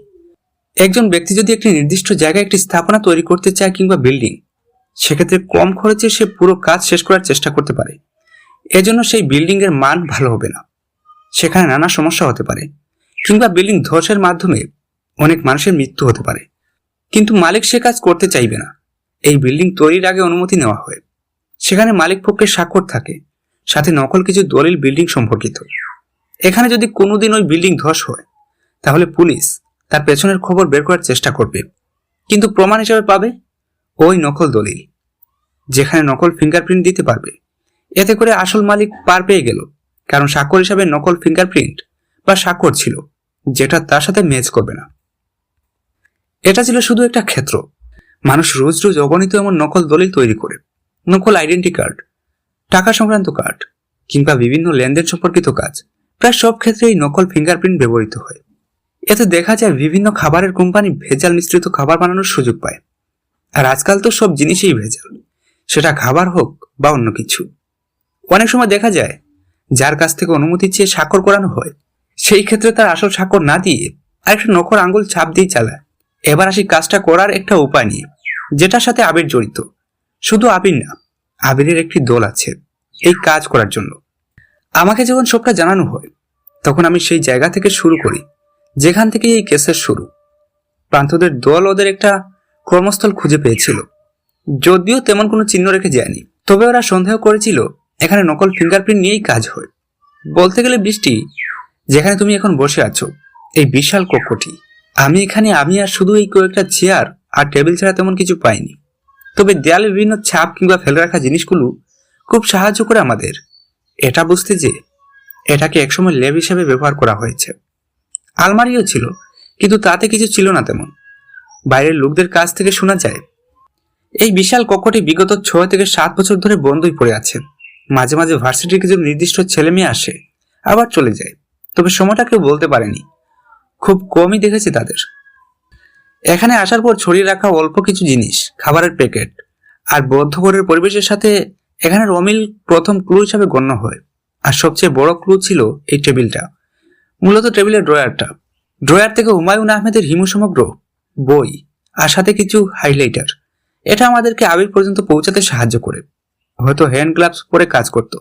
একজন ব্যক্তি যদি একটি নির্দিষ্ট জায়গায় একটি স্থাপনা তৈরি করতে চায় কিংবা বিল্ডিং, সেক্ষেত্রে কম খরচে সে পুরো কাজ শেষ করার চেষ্টা করতে পারে। এজন্য সেই বিল্ডিং এর মান ভালো হবে না, সেখানে নানা সমস্যা হতে পারে, কিংবা বিল্ডিং ধ্বসের মাধ্যমে অনেক মানুষের মৃত্যু হতে পারে। কিন্তু মালিক সে কাজ করতে চাইবে না। এই বিল্ডিং তৈরির আগে অনুমতি নেওয়া হয়, সেখানে মালিক পক্ষের স্বাক্ষর থাকে, সাথে নকল কিছু দলিল বিল্ডিং সম্পর্কিত। এখানে যদি কোনোদিন ওই বিল্ডিং ধ্বস হয়, তাহলে পুলিশ তার পেছনের খবর বের করার চেষ্টা করবে, কিন্তু প্রমাণ হিসেবে পাবে ওই নকল দলিল, যেখানে নকল ফিঙ্গারপ্রিন্ট দিতে পারবে। এতে করে আসল মালিক পার পেয়ে গেল, কারণ স্বাক্ষর হিসাবে নকল ফিঙ্গারপ্রিন্ট বা স্বাক্ষর ছিল, যেটা তার সাথে ম্যাচ করবে না। এটা ছিল শুধু একটা ক্ষেত্র। মানুষ রোজ রোজ অগণিত এমন নকল দলিল তৈরি করে, নকল আইডেন্টি কার্ড, টাকা সংক্রান্ত কার্ড কিংবা বিভিন্ন লেনদেন সম্পর্কিত কাজ। প্রায় সব ক্ষেত্রে এই নকল ফিঙ্গারপ্রিন্ট ব্যবহৃত হয়। এতে দেখা যায় বিভিন্ন খাবারের কোম্পানি ভেজাল মিশ্রিত খাবার বানানোর সুযোগ পায়। আর আজকাল তো সব জিনিসই ভেজাল, সেটা খাবার হোক বা অন্য কিছু। অনেক সময় দেখা যায় যার কাছ থেকে অনুমতি চেয়ে স্বাক্ষর করানো হয়, সেই ক্ষেত্রে তার আসল স্বাক্ষর না দিয়ে আরেকটা নকল আঙ্গুল ছাপ দিয়ে চালায়। এবার আসি কাজটা করার একটা উপায় নিয়ে, যেটার সাথে আবির জড়িত। শুধু আবির না, আবিরের একটি দল আছে এই কাজ করার জন্য। আমাকে যখন সবটা জানানো হয়, তখন আমি সেই জায়গা থেকে শুরু করি যেখান থেকে এই কেসের শুরু। প্রান্তদের দল ওদের একটা কর্মস্থল খুঁজে পেয়েছিল, যদিও তেমন কোনো চিহ্ন রেখে যায়নি। তবে ওরা সন্দেহ করেছিল এখানে নকল ফিঙ্গারপ্রিন্ট নিয়েই কাজ হয়। বলতে গেলে বৃষ্টি, যেখানে তুমি এখন বসে আছো, এই বিশাল কক্ষটি, আমি আর শুধু এই কয়েকটা চেয়ার আর টেবিল ছাড়া তেমন কিছু পাইনি। তবে দেয়ালে বিভিন্ন ছাপ কিংবা ফেলে রাখা জিনিসগুলো খুব সাহায্য করে আমাদের এটা বুঝতে যে এটাকে একসময় ল্যাব হিসেবে ব্যবহার করা হয়েছে। আলমারিও ছিল, কিন্তু তাতে কিছু ছিল না তেমন। বাইরের লোকদের কাছ থেকে শোনা যায় এই বিশাল কক্ষটি বিগত 6 থেকে 7 বছর ধরে বন্ধই পড়ে আছে। মাঝে মাঝে ভার্সিটির কিছু নির্দিষ্ট ছেলে মেয়ে আসে, আবার চলে যায়, তবে সময়টা কেউ বলতে পারেনি। খুব কমই দেখেছি তাদের। এখানে আসার পর ছড়িয়ে রাখা অল্প কিছু জিনিস, খাবারের প্যাকেট আর বদ্ধঘরের পরিবেশের সাথে এখানের অমিল প্রথম ক্লু হিসাবে গণ্য হয়। আর সবচেয়ে বড় ক্লু ছিল এই টেবিলটা, মূলত টেবিলের ড্রয়ার থেকে হুমায়ুন আহমেদের হিমু সমগ্র বই আর সাথে কিছু হাইলাইটার। এটা আমাদেরকে আবির পর্যন্ত পৌঁছাতে সাহায্য করে। হয়তো হ্যান্ড গ্লাভস পরে কাজ করত,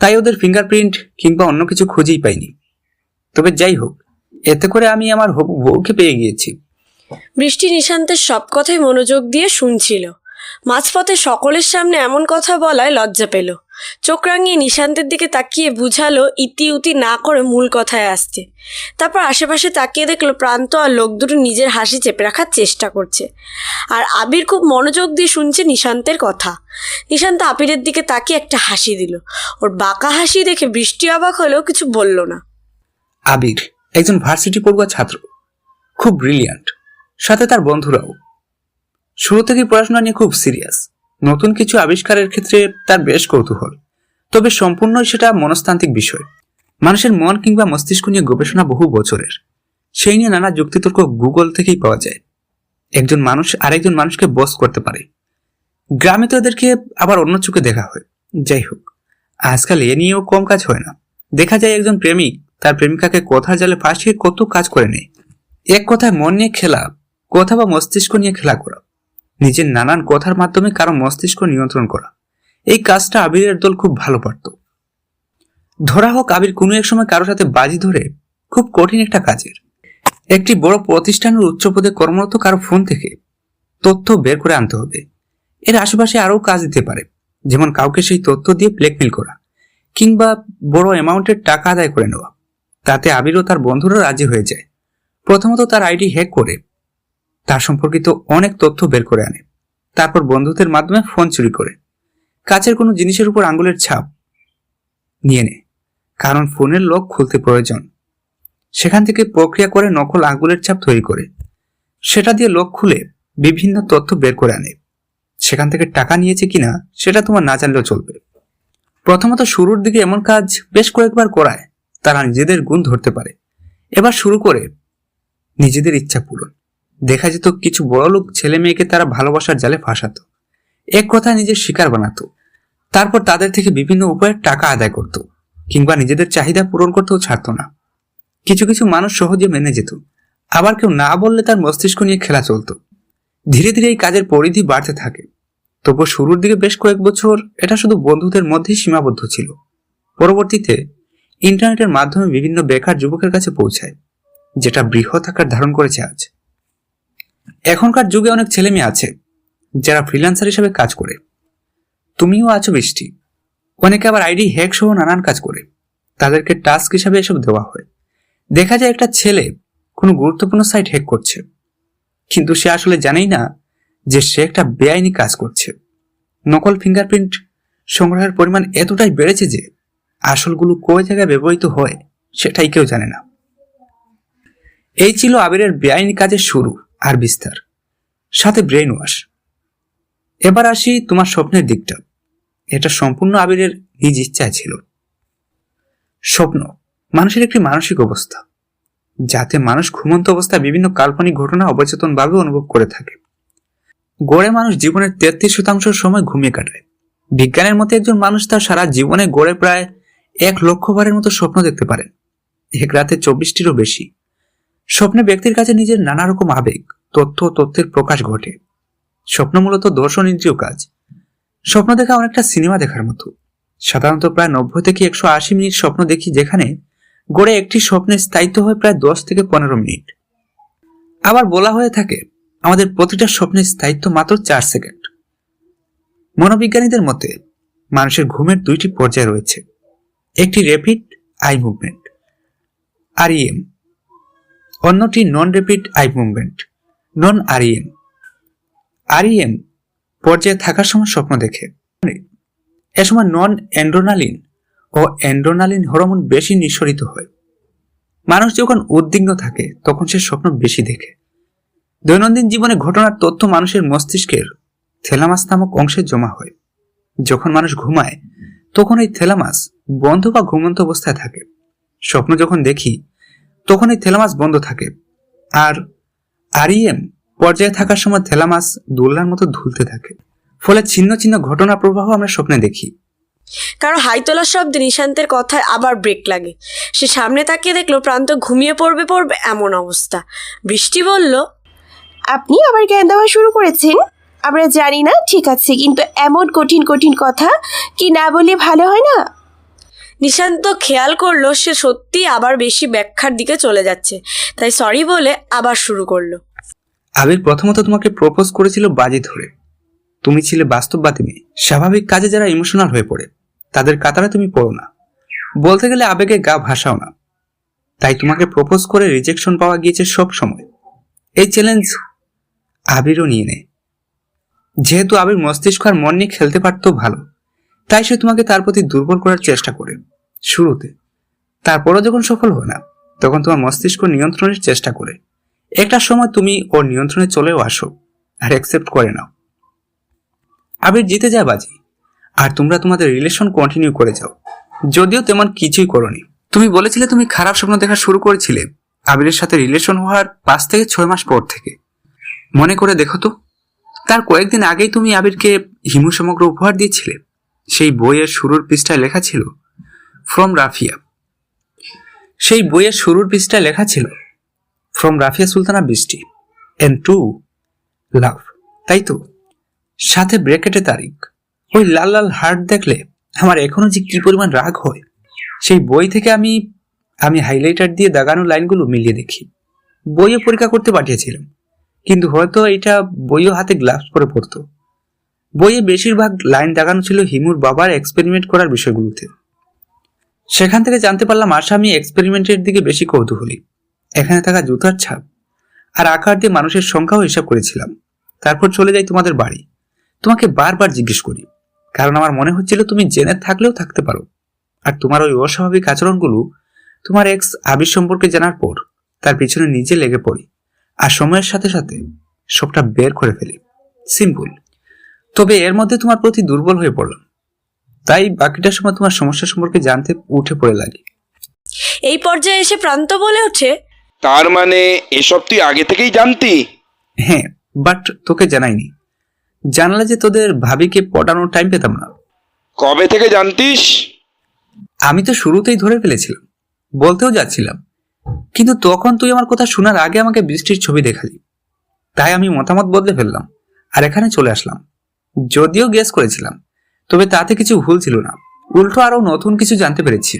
তাই ওদের ফিঙ্গারপ্রিন্ট কিংবা অন্য কিছু খুঁজেই পাইনি। তবে যাই হোক, এতে করে আমি আমার হবু বউকে পেয়ে গিয়েছি। বৃষ্টি নিশান্তের সব কথাই মনোযোগ দিয়ে শুনছিল। মাঝপথে সকলের সামনে এমন কথা বলায় লজ্জা পেল। চোখ রাঙিয়ে নিশান্তের দিকে তাকিয়ে বুঝালো ইতি উতি না করে মূল কথায় আসছে। তারপর আশেপাশে তাকিয়ে দেখলো প্রান্ত আর লোক দুটো নিজের হাসি চেপে রাখার চেষ্টা করছে, আর আবির খুব মনোযোগ দিয়ে শুনছে নিশান্তের কথা। নিশান্ত আবিরের দিকে তাকিয়ে একটা হাসি দিল। ওর বাঁকা হাসি দেখে বৃষ্টি অবাক হলেও কিছু বলল না। আবির একজন ভার্সিটি পড়ুয়া ছাত্র, খুব ব্রিলিয়ান্ট, সাথে তার বন্ধুরাও। শুরু থেকেই পড়াশোনা নিয়ে খুব সিরিয়াস। নতুন কিছু আবিষ্কারের ক্ষেত্রে তার বেশ কৌতূহল, তবে সম্পূর্ণই সেটা মনস্তান্ত্রিক বিষয়। মানুষের মন কিংবা মস্তিষ্ক নিয়ে গবেষণা বহু বছরের, সেই নিয়ে নানা যুক্তিতর্ক গুগল থেকেই পাওয়া যায়। একজন মানুষ আরেকজন মানুষকে বস করতে পারে। গ্রামে তো এদেরকে আবার অন্য চোখে দেখা হয়। যাই হোক, আজকাল এ নিয়েও কম কাজ হয় না। দেখা যায় একজন প্রেমিক তার প্রেমিকাকে কথার জালে ফাঁসিয়ে কত কাজ করে নেয়। এক কথায় মন নিয়ে খেলা, কথা বা মস্তিষ্ক নিয়ে খেলা করা, নিজের নানান কথার মাধ্যমে কারো মস্তিষ্ক নিয়ন্ত্রণ করা, এই কাজটা আবিরের দল খুব ভালো পারত। ধরা হোক আবির কোনো এক সময় কারোর সাথে বাজি ধরে খুব কঠিন একটা কাজের, একটি বড় প্রতিষ্ঠানের উচ্চপদে কর্মরত কারো ফোন থেকে তথ্য বের করে আনতে হবে। এর আশেপাশে আরও কাজ দিতে পারে, যেমন কাউকে সেই তথ্য দিয়ে ব্ল্যাকমেল করা কিংবা বড় অ্যামাউন্টের টাকা আদায় করে নেওয়া। তাতে আবির ও তার বন্ধুরা রাজি হয়ে যায়। প্রথমত তার আইডি হ্যাক করে তার সম্পর্কিত অনেক তথ্য বের করে আনে, তারপর বন্ধুদের মাধ্যমে ফোন চুরি করে কাছের কোনো জিনিসের উপর আঙ্গুলের ছাপ নিয়ে নেয়, কারণ ফোনের লক খুলতে প্রয়োজন। সেখান থেকে প্রক্রিয়া করে নকল আঙ্গুলের ছাপ তৈরি করে সেটা দিয়ে লক খুলে বিভিন্ন তথ্য বের করে আনে। সেখান থেকে টাকা নিয়েছে কিনা সেটা তোমার না জানলেও চলবে। প্রথমত শুরুর দিকে এমন কাজ বেশ কয়েকবার করায় তারা নিজেদের গুণ ধরতে পারে। এবার শুরু করে নিজেদের ইচ্ছা পূরণ। দেখা যেত কিছু বড় লোক ছেলে মেয়েকে তারা ভালোবাসার জালে ফাঁসাতো, এক কথায় নিজের শিকার বানাতো। তারপর তাদের থেকে বিভিন্ন উপায়ে টাকা আদায় করত, কিংবা নিজেদের চাহিদা পূরণ করতেও ছাড়তো না। কিছু কিছু মানুষ সহজে মেনে যেত, আবার কেউ না বললে তার মস্তিষ্ক নিয়ে খেলা চলতো। ধীরে ধীরে এই কাজের পরিধি বাড়তে থাকে। তবু শুরুর দিকে বেশ কয়েক বছর এটা শুধু বন্ধুদের মধ্যেই সীমাবদ্ধ ছিল। পরবর্তীতে ইন্টারনেটের মাধ্যমে বিভিন্ন বেকার যুবকের কাছে পৌঁছায়, যেটা বৃহৎ আকার ধারণ করেছে আজ। এখনকার যুগে অনেক ছেলে মেয়ে আছে যারা ফ্রিল্যান্সার হিসেবে কাজ করে। তুমিও আছো বৃষ্টি। অনেকে আবার আইডি হ্যাক সহ নানান কাজ করে, তাদেরকে টাস্ক হিসাবে এসব দেওয়া হয়। দেখা যায় একটা ছেলে কোনো গুরুত্বপূর্ণ সাইট হ্যাক করছে, কিন্তু সে আসলে জানেই না যে সে একটা বেআইনি কাজ করছে। নকল ফিঙ্গারপ্রিন্ট সংগ্রহের পরিমাণ এতটাই বেড়েছে যে আসলগুলো কোন জায়গায় ব্যবহৃত হয় সেটাই কেউ জানে না। এই ছিল আবিরের বেআইনি কাজের শুরু আর বিস্তার, সাথে ব্রেইন ওয়াশ। এবার আসি তোমার স্বপ্নের দিকটা। এটা সম্পূর্ণ আবিরের নিজ ইচ্ছায় ছিল। স্বপ্ন মানুষের একটি মানসিক অবস্থা, যাতে মানুষ ঘুমন্ত অবস্থায় বিভিন্ন কাল্পনিক ঘটনা অবচেতনভাবে অনুভব করে থাকে। গড়ে মানুষ জীবনের 33% সময় ঘুমিয়ে কাটায়। বিজ্ঞানের মতে একজন মানুষ তার সারা জীবনে গড়ে প্রায় 1,00,000 বারের মতো স্বপ্ন দেখতে পারেন, এক রাতে 24টিরও বেশি। স্বপ্নে ব্যক্তির কাছে নিজের নানা রকম আবেগ, তথ্যের প্রকাশ ঘটে। স্বপ্ন মূলত দর্শন ইন্দ্রিয় কাজ। স্বপ্ন দেখা অনেকটা সিনেমা দেখার মতো। সাধারণত প্রায় 90 থেকে 180 মিনিট স্বপ্ন দেখি, যেখানে গড়ে একটি স্বপ্নের স্থায়িত্ব হয় প্রায় 10 থেকে 15 মিনিট। আবার বলা হয়ে থাকে আমাদের প্রতিটা স্বপ্নের স্থায়িত্ব মাত্র 4 সেকেন্ড। মনোবিজ্ঞানীদের মতে মানুষের ঘুমের 2টি পর্যায় রয়েছে, একটি র্যাপিড আই মুভমেন্ট REM, অন্যটি নন র্যাপিড আই মুভমেন্ট নন REM। REM পর্যায়ে থাকার সময় স্বপ্ন দেখে এ সময় নন অ্যাড্রেনালিন ও অ্যাড্রেনালিন হরমোন বেশি নিঃসরিত হয়। মানুষ যখন উদ্বিগ্ন থাকে তখন সে স্বপ্ন বেশি দেখে। দৈনন্দিন জীবনে ঘটনার তথ্য মানুষের মস্তিষ্কের থ্যালামাস নামক অংশে জমা হয়। যখন মানুষ ঘুমায় তখন এই থ্যালামাস বন্ধ বা ঘুমন্ত অবস্থায় থাকে। স্বপ্ন যখন দেখি তখন এই থ্যালামাস বন্ধ থাকে, আর REM পর্যায়ে থাকার সময় থ্যালামাস দোলনার মতো দুলতে থাকে। ফলে ছিন্ন ছিন্ন ঘটনা প্রবাহ আমরা স্বপ্নে দেখি। কারো হাই তোলার শব্দে নিশান্তের কথায় আবার ব্রেক লাগে। সে সামনে তাকিয়ে দেখলো প্রান্ত ঘুমিয়ে পড়বে এমন অবস্থা। বৃষ্টি বলল, আপনি আবার জ্ঞান দেওয়া শুরু করেছেন? আমরা জানি না, ঠিক আছে, কিন্তু এমন কঠিন কঠিন কথা কি না বলে ভালো হয় না? নিশান্ত খেয়াল করলো সে সত্যি আবার বেশি ব্যাখ্যার দিকে চলে যাচ্ছে, তাই সরি বলে আবার শুরু করলো। আবির প্রথমত তোমাকে প্রপোজ করেছিল বাজি ধরে। তুমি ছিলে বাস্তববাদী মেয়ে। স্বাভাবিক কাজে যারা ইমোশনাল হয়ে পড়ে তাদের কাতারে তুমি পড়ো না, বলতে গেলে আবেগে গা ভাসাও না। তাই তোমাকে প্রপোজ করে রিজেকশন পাওয়া গিয়েছে সব সময়। এই চ্যালেঞ্জ আবিরও নিয়ে নেয়। যেহেতু আবির মস্তিষ্ক আর মন নিয়ে খেলতে পারতো ভালো, তাই সে তোমাকে তার প্রতি দুর্বল করার চেষ্টা করে শুরুতে। তারপরও যখন সফল হয় না তখন তোমার মস্তিষ্ক নিয়ন্ত্রণের চেষ্টা করে। একটা সময় তুমি ওর নিয়ন্ত্রণে চলেও আসো আর অ্যাকসেপ্ট করে নাও। আবির জিতে যায় বাজি, আর তোমরা তোমাদের রিলেশন কন্টিনিউ করে যাও, যদিও তেমন কিছুই করোনি। তুমি বলেছিলে তুমি খারাপ স্বপ্ন দেখা শুরু করেছিলে আবিরের সাথে রিলেশন হওয়ার 5 থেকে 6 মাস পর থেকে। মনে করে দেখো তো, তার কয়েকদিন আগেই তুমি আবিরকে হিমু সমগ্র উপহার দিয়েছিলে। সেই বইয়ের শুরুর পৃষ্ঠায় লেখা ছিল ফ্রম রাফিয়া। সেই বইয়ের শুরুর পৃষ্ঠায় লেখা ছিল ফ্রম রাফিয়া সুলতানা বৃষ্টি এন্ড টু লাভ, তাই তো? সাথে ব্র্যাকেটে তারিখ। ওই লাল লাল হার্ট দেখলে আমার এখনো যে কি পরিমাণ রাগ হয়। সেই বই থেকে আমি হাইলাইটার দিয়ে দাগানো লাইনগুলো মিলিয়ে দেখি। বইও পরীক্ষা করতে পাঠিয়েছিলাম, কিন্তু হয়তো এটা বইও হাতে গ্লাভস পরে পড়তো। বইয়ে বেশিরভাগ লাইন দাগানো ছিল হিমুর বাবার এক্সপেরিমেন্ট করার বিষয়গুলোতে। সেখান থেকে জানতে পারলাম আসামি এক্সপেরিমেন্টের দিকে বেশি কৌতূহলী। এখানে থাকা জুতার ছাপ আর আকার দিয়ে মানুষের সংখ্যাও হিসাব করেছিলাম। তারপর চলে যাই তোমাদের বাড়ি। তোমাকে বারবার জিজ্ঞেস করি, কারণ আমার মনে হচ্ছিল তুমি জেনে থাকলেও থাকতে পারো। আর তোমার ওই অস্বাভাবিক আচরণগুলো তোমার এক্স আবির সম্পর্কে জানার পর তার পিছনে নিজে লেগে পড়ি, আর সময়ের সাথে সাথে সবটা বের করে ফেলি। সিম্পল। তবে এর মধ্যে তোমার প্রতি দুর্বল হয়ে পড়লাম, তাই বাকিটা সময় তোমার সমস্যা সম্পর্কে জানতে উঠে পড়ে লাগি। এই পর্যায়ে এসে প্রান্ত বলে ওঠে, তার মানে এসব তুই আগে থেকেই জানতি? হ্যাঁ, বাট তোকে জানাইনি। জানলে যে তোদের ভাবিকে পটানোর টাইম পেতাম না। কবে থেকে জানতিস? আমি তো শুরুতেই ধরে ফেলেছিলাম, বলতেও যাচ্ছিলাম, কিন্তু তখন তুই আমার কথা শোনার আগে আমাকে বৃষ্টির ছবি দেখালি। তাই আমি মতামত বদলে ফেললাম আর এখানে চলে আসলাম। যদিও গেস করেছিলাম, তবে তাতে কিছু ভুল ছিল না, উল্টো আরো নতুন কিছু জানতে পেরেছি।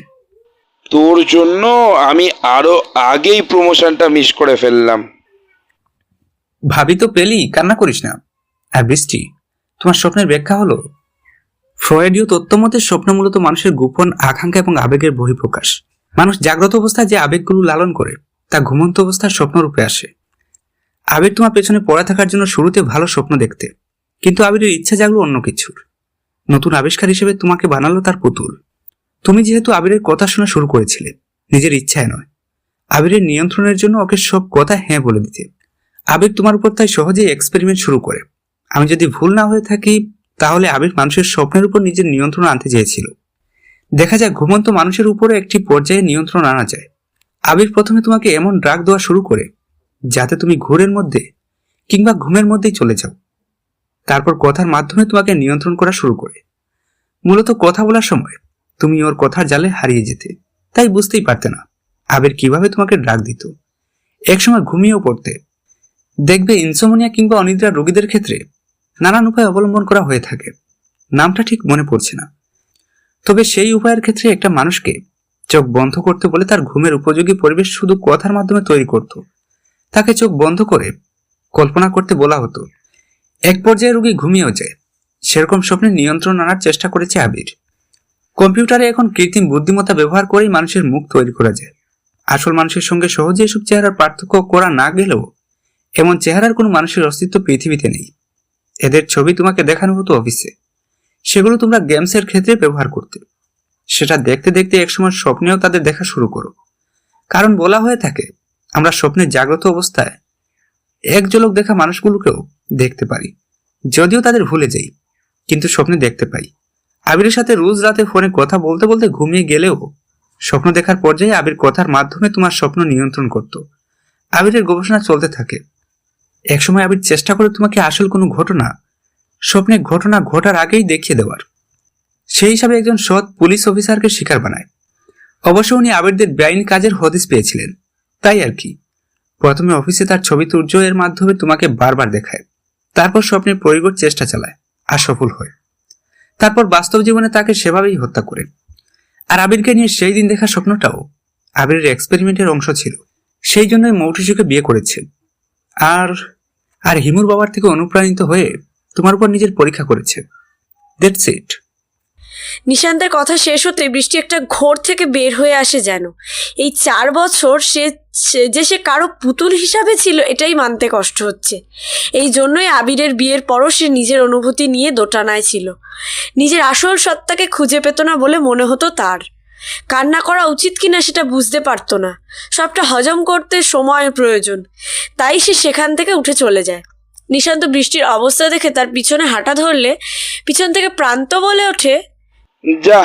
তোর জন্য আমি আরো আগেই প্রমোশনটা মিস করে ফেললাম। ভাবি তো পেলি, কান্না করিস না। আর বৃষ্টি, তোমার স্বপ্নের ব্যাখ্যা হলো ফ্রয়েডীয় তত্ত্বমতে স্বপ্ন মূলত মানুষের গোপন আকাঙ্ক্ষা এবং আবেগের বহিঃপ্রকাশ। মানুষ জাগ্রত অবস্থায় যে আবেগগুলো লালন করে তা ঘুমন্ত অবস্থার স্বপ্নরূপে আসে। আবির তোমার পেছনে পড়ে থাকার জন্য শুরুতে ভালো স্বপ্ন দেখতে, কিন্তু আবিরের ইচ্ছা জাগলো অন্য কিছুর। নতুন আবিষ্কার হিসেবে তোমাকে বানালো তার পুতুল। তুমি যেহেতু আবিরের কথা শোনা শুরু করেছিলে, নিজের ইচ্ছায় নয়, আবিরের নিয়ন্ত্রণের জন্য ওকে সব কথা হ্যাঁ বলে দিতে। আবির তোমার উপর তাই সহজেই এক্সপেরিমেন্ট শুরু করে। আমি যদি ভুল না হয়ে থাকি, তাহলে আবির মানুষের স্বপ্নের উপর নিজের নিয়ন্ত্রণ আনতে চেয়েছিল। দেখা যায় ঘুমন্ত মানুষের উপরে একটি পর্যায়ে নিয়ন্ত্রণ আনা যায়। আবির প্রথমে তোমাকে এমন ড্রাগ দেওয়া শুরু করে যাতে তুমি ঘোরের মধ্যে কিংবা ঘুমের মধ্যেই চলে যাও। তারপর কথার মাধ্যমে তোমাকে নিয়ন্ত্রণ করা শুরু করে। মূলত কথা বলার সময় তুমি ওর কথার জালে হারিয়ে যেতে, তাই বুঝতেই পারতে না আবির কিভাবে তোমাকে ড্রাগ দিত। একসময় ঘুমিয়েও পড়তে। দেখবে ইনসোমনিয়া কিংবা অনিদ্রা রোগীদের ক্ষেত্রে নানান উপায় অবলম্বন করা হয়ে থাকে, নামটা ঠিক মনে পড়ছে না। তবে সেই উপায়ের ক্ষেত্রে একটা মানুষকে চোখ বন্ধ করতে বলে তার ঘুমের উপযোগী পরিবেশ শুধু কথার মাধ্যমে তৈরি করত। তাকে চোখ বন্ধ করে কল্পনা করতে বলা হতো। এক পর্যায়ে রোগী ঘুমিয়েও যায়। সেরকম স্বপ্নে নিয়ন্ত্রণ আনার চেষ্টা করেছে আবির। কম্পিউটারে এখন কৃত্রিম বুদ্ধিমত্তা ব্যবহার করেই মানুষের মুখ তৈরি করা যায়। আসল মানুষের সঙ্গে সহজে এসব চেহারার পার্থক্য করা না গেলেও এমন চেহারার কোনো মানুষের অস্তিত্ব পৃথিবীতে নেই। এদের ছবি তোমাকে দেখানো হতো অফিসে, সেগুলো তোমরা গেমসের ক্ষেত্রে ব্যবহার করতে। সেটা দেখতে দেখতে একসময় স্বপ্নেও তাদের দেখা শুরু করো। কারণ বলা হয়ে থাকে আমরা স্বপ্নে জাগ্রত অবস্থায় এক ঝলক দেখা মানুষগুলোকেও দেখতে পারি, যদিও তাদের ভুলে যাই, কিন্তু স্বপ্নে দেখতে পাই। আবিরের সাথে রোজ রাতে ফোনে কথা বলতে বলতে ঘুমিয়ে গেলেও স্বপ্ন দেখার পর্যায়ে আবির কথার মাধ্যমে তোমার স্বপ্ন নিয়ন্ত্রণ করত। আবিরের গবেষণা চলতে থাকে। একসময় আবির চেষ্টা করে তোমাকে আসল কোনো ঘটনা স্বপ্নে ঘটনা ঘটার আগেই দেখিয়ে দেওয়ার। সেই হিসাবে একজন সৎ পুলিশ অফিসারকে শিকার বানায়। অবশ্য উনি আবিরদের বেআইনি কাজের হদিস পেয়েছিলেন, তাই আর কি। প্রথমে অফিসে তার ছবি তুর্য এর মাধ্যমে তোমাকে বারবার দেখায়, তারপর স্বপ্নের পরিবর্তন চেষ্টা চালায় আর সফল হয়। তারপর বাস্তব জীবনে তাকে সেভাবেই হত্যা করে। আর আবিরকে নিয়ে সেই দিন দেখা স্বপ্নটাও আবিরের এক্সপেরিমেন্টের অংশ ছিল। সেই জন্যই মৌটুসিকে বিয়ে করেছে। আর আর হিমুর বাবার থেকে অনুপ্রাণিত হয়ে তোমার উপর নিজের পরীক্ষা করেছে। That's it. নিশান্তের কথা শেষ হতে বৃষ্টি একটা ঘোর থেকে বের হয়ে আসে যেন। এই 4 বছর সে কারো পুতুল হিসাবে ছিল, এটাই মানতে কষ্ট হচ্ছে। এই জন্যই আবিরের বিয়ের পরও সে নিজের অনুভূতি নিয়ে দোটানায় ছিল। নিজের আসল সত্তাকে খুঁজে পেত না বলে মনে হতো তার। কান্না করা উচিত কিনা সেটা বুঝতে পারতো না। সবটা হজম করতে সময়ের প্রয়োজন, তাই সে সেখান থেকে উঠে চলে যায়। নিশান্ত বৃষ্টির অবস্থা দেখে তার পিছনে হাঁটা ধরলে পিছন থেকে প্রান্ত বলে ওঠে, যা,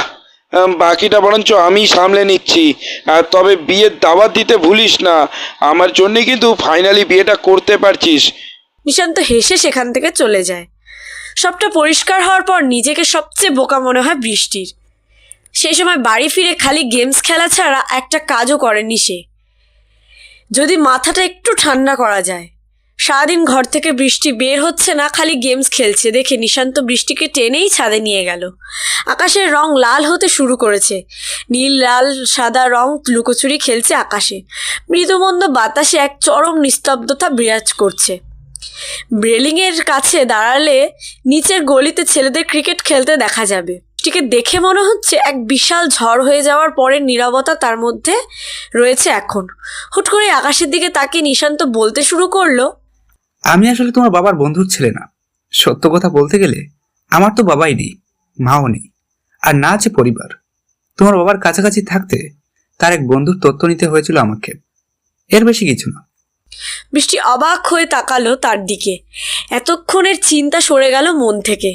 বাকিটা বরঞ্চ আমি সামলে নিচ্ছি। আর তবে বিয়ের দাওয়াত দিতে ভুলিস না, আমার জন্যে কিন্তু ফাইনালি বিয়েটা করতে পারছিস। নিশান্ত হেসে সেখান থেকে চলে যায়। সবটা পরিষ্কার হওয়ার পর নিজেকে সবচেয়ে বোকা মনে হয় বৃষ্টির। সেই সময় বাড়ি ফিরে খালি গেমস খেলা ছাড়া একটা কাজও করেনি সে। যদি মাথাটা একটু ঠান্ডা করা যায়। সারাদিন ঘর থেকে বৃষ্টি বের হচ্ছে না, খালি গেমস খেলছে দেখে নিশান্ত বৃষ্টিকে টেনেই ছাদে নিয়ে গেল। আকাশের রং লাল হতে শুরু করেছে। নীল লাল সাদা রং লুকোচুরি খেলছে আকাশে। মৃদুমন্দ বাতাসে এক চরম নিস্তব্ধতা বিরাজ করছে। রেলিংয়ের কাছে দাঁড়ালে নিচের গলিতে ছেলেদের ক্রিকেট খেলতে দেখা যাবে। বৃষ্টিকে দেখে মনে হচ্ছে এক বিশাল ঝড় হয়ে যাওয়ার পরের নীরবতা তার মধ্যে রয়েছে এখন। হুট করে আকাশের দিকে তাকিয়ে নিশান্ত বলতে শুরু করলো, আমি আসলে তোমার বাবার বন্ধুর ছেলে না। সত্য কথা বলতে গেলে আমার তো বাবাই নেই, মাও নেই, আর না আছে পরিবার। তোমার বাবার কাছাকাছি থাকতে তার এক বন্ধুর তথ্য নিতে হয়েছিল আমাকে, এর বেশি কিছু না। বৃষ্টি অবাক হয়ে তাকালো তার দিকে। এতক্ষণের চিন্তা সরে গেল মন থেকে।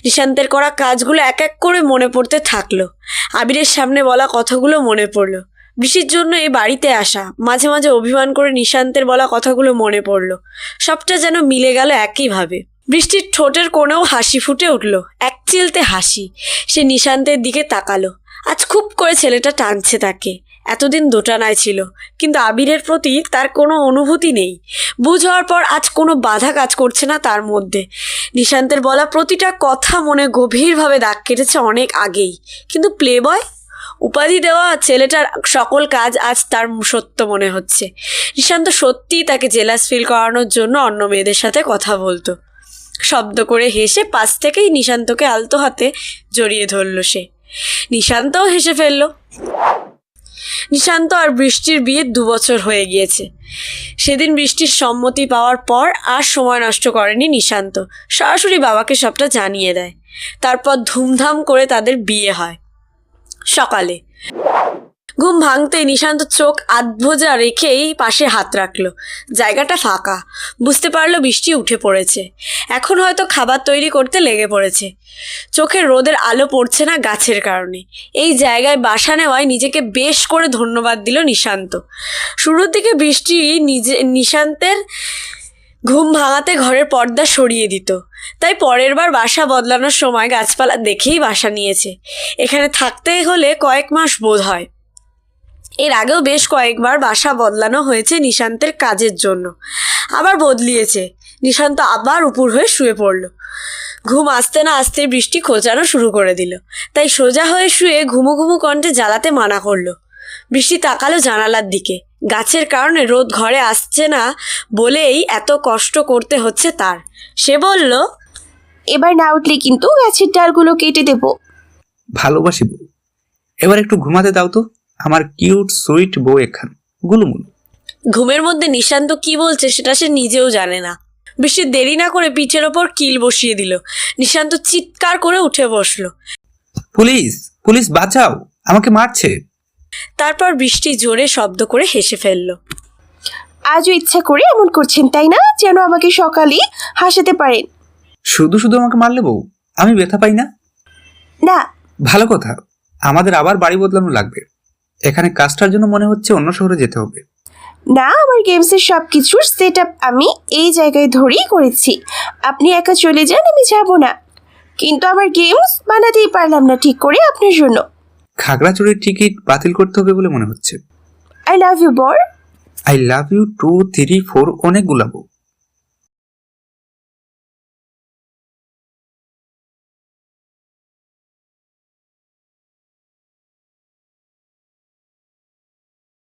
নিশান্তের করা কাজগুলো এক এক করে মনে পড়তে থাকলো। আবিরের সামনে বলা কথাগুলো মনে পড়লো। বৃষ্টির জন্য এই বাড়িতে আসা, মাঝে মাঝে অভিমান করে নিশান্তের বলা কথাগুলো মনে পড়লো। সবটা যেন মিলে গেল একইভাবে। বৃষ্টির ঠোঁটের কোণেও হাসি ফুটে উঠল, এক চিলতে হাসি। সে নিশান্তের দিকে তাকালো। আজ খুব করে ছেলেটা টানছে তাকে। এতদিন দোটানায় ছিল, কিন্তু আবিরের প্রতি তার কোনো অনুভূতি নেই। বুঝ হওয়ার পর আজ কোনো বাধা কাজ করছে না তার মধ্যে। নিশান্তের বলা প্রতিটা কথা মনে গভীরভাবে দাগ কেটেছে অনেক আগেই। কিন্তু প্লেবয় উপাধি দেওয়া ছেলেটার সকল কাজ আজ তার সত্য মনে হচ্ছে। নিশান্ত সত্যিই তাকে জেলাস ফিল করানোর জন্য অন্য মেয়েদের সাথে কথা বলতো। শব্দ করে হেসে পাশ থেকেই নিশান্তকে আলতো হাতে জড়িয়ে ধরল সে। নিশান্তও হেসে ফেলল। নিশান্ত আর বৃষ্টির বিয়ে 2 বছর হয়ে গিয়েছে। সেদিন বৃষ্টির সম্মতি পাওয়ার পর আর সময় নষ্ট করেনি নিশান্ত, সরাসরি বাবাকে সবটা জানিয়ে দেয়। তারপর ধুমধাম করে তাদের বিয়ে হয়। সকালে ঘুম ভাঙতেই নিশান্ত চোখ আধভোজা রেখেই পাশে হাত রাখলো। জায়গাটা ফাঁকা। বুঝতে পারলো বৃষ্টি উঠে পড়েছে। এখন হয়তো খাবার তৈরি করতে লেগে পড়েছে। চোখে রোদের আলো পড়ছে না গাছের কারণে। এই জায়গায় বাসা নেওয়ায় নিজেকে বেশ করে ধন্যবাদ দিল নিশান্ত। শুরুর দিকে বৃষ্টি নিশান্তের ঘুম ভাঙাতে ঘরের পর্দা সরিয়ে দিত, তাই পরের বার বাসা বদলানোর সময় গাছপালা দেখেই বাসা নিয়েছে। এখানে থাকতে হলে কয়েক মাস বোধ হয়। এর আগেও বেশ কয়েকবার বাসা বদলানো হয়েছে নিশান্তের কাজের জন্য, আবার বদলিয়েছে। নিশান্ত আবার উপুর হয়ে শুয়ে পড়ল। ঘুম আসতে না আসতে বৃষ্টি খোঁচানো শুরু করে দিল, তাই সোজা হয়ে শুয়ে ঘুমু ঘুমু কণ্ঠে জ্বালাতে মানা করলো। বৃষ্টি তাকালো জানালার দিকে। গাছের কারণে রোদ ঘরে আসছে না বলেই এত কষ্ট করতে হচ্ছে তার। সে বলল, এবার না উঠলে কিন্তু গাছের ডালগুলো কেটে দেব। ভালোবাসি বউ, এবার একটু ঘুমাতে দাও তো আমার কিউট সুইট বউ এখান গুলুমুলু। ঘুমের মধ্যে নিশান্ত কি বলছে সেটা সে নিজেও জানে না। বৃষ্টি দেরি না করে পিঠের ওপর কিল বসিয়ে দিল। নিশান্ত চিৎকার করে উঠে বসলো। পুলিশ, পুলিশ বাঁচাও, আমাকে মারছে। তারপর বৃষ্টি জোরে শব্দ করে হেসে ফেলল। আজও ইচ্ছা করে এমন করছেন তাই না, যেন আমাকে সকালে হাসাতে পারেন? শুধু শুধু আমাকে মারলে বউ, আমি ব্যথা পাই না। না। ভালো কথা, আমাদের আবার বাড়ি বদলানো লাগবে। এখানে কাজটার জন্য মনে হচ্ছে অন্য শহরে যেতে হবে। না, আমার গেমসের সব কিছুর সেট আপ আমি এই জায়গায় ধরেই করেছি। আপনি একা চলে যান, আমি যাব না। কিন্তু আমার গেমস বানাতেই পারলাম না ঠিক করে আপনার জন্য। খাগড়াছড়ির টিকিট বাতিল করতে হবে বলে মনে হচ্ছে। আই লাভ ইউ বর। আই লাভ ইউ 2, 3, 4 অনেকগুলা বউ।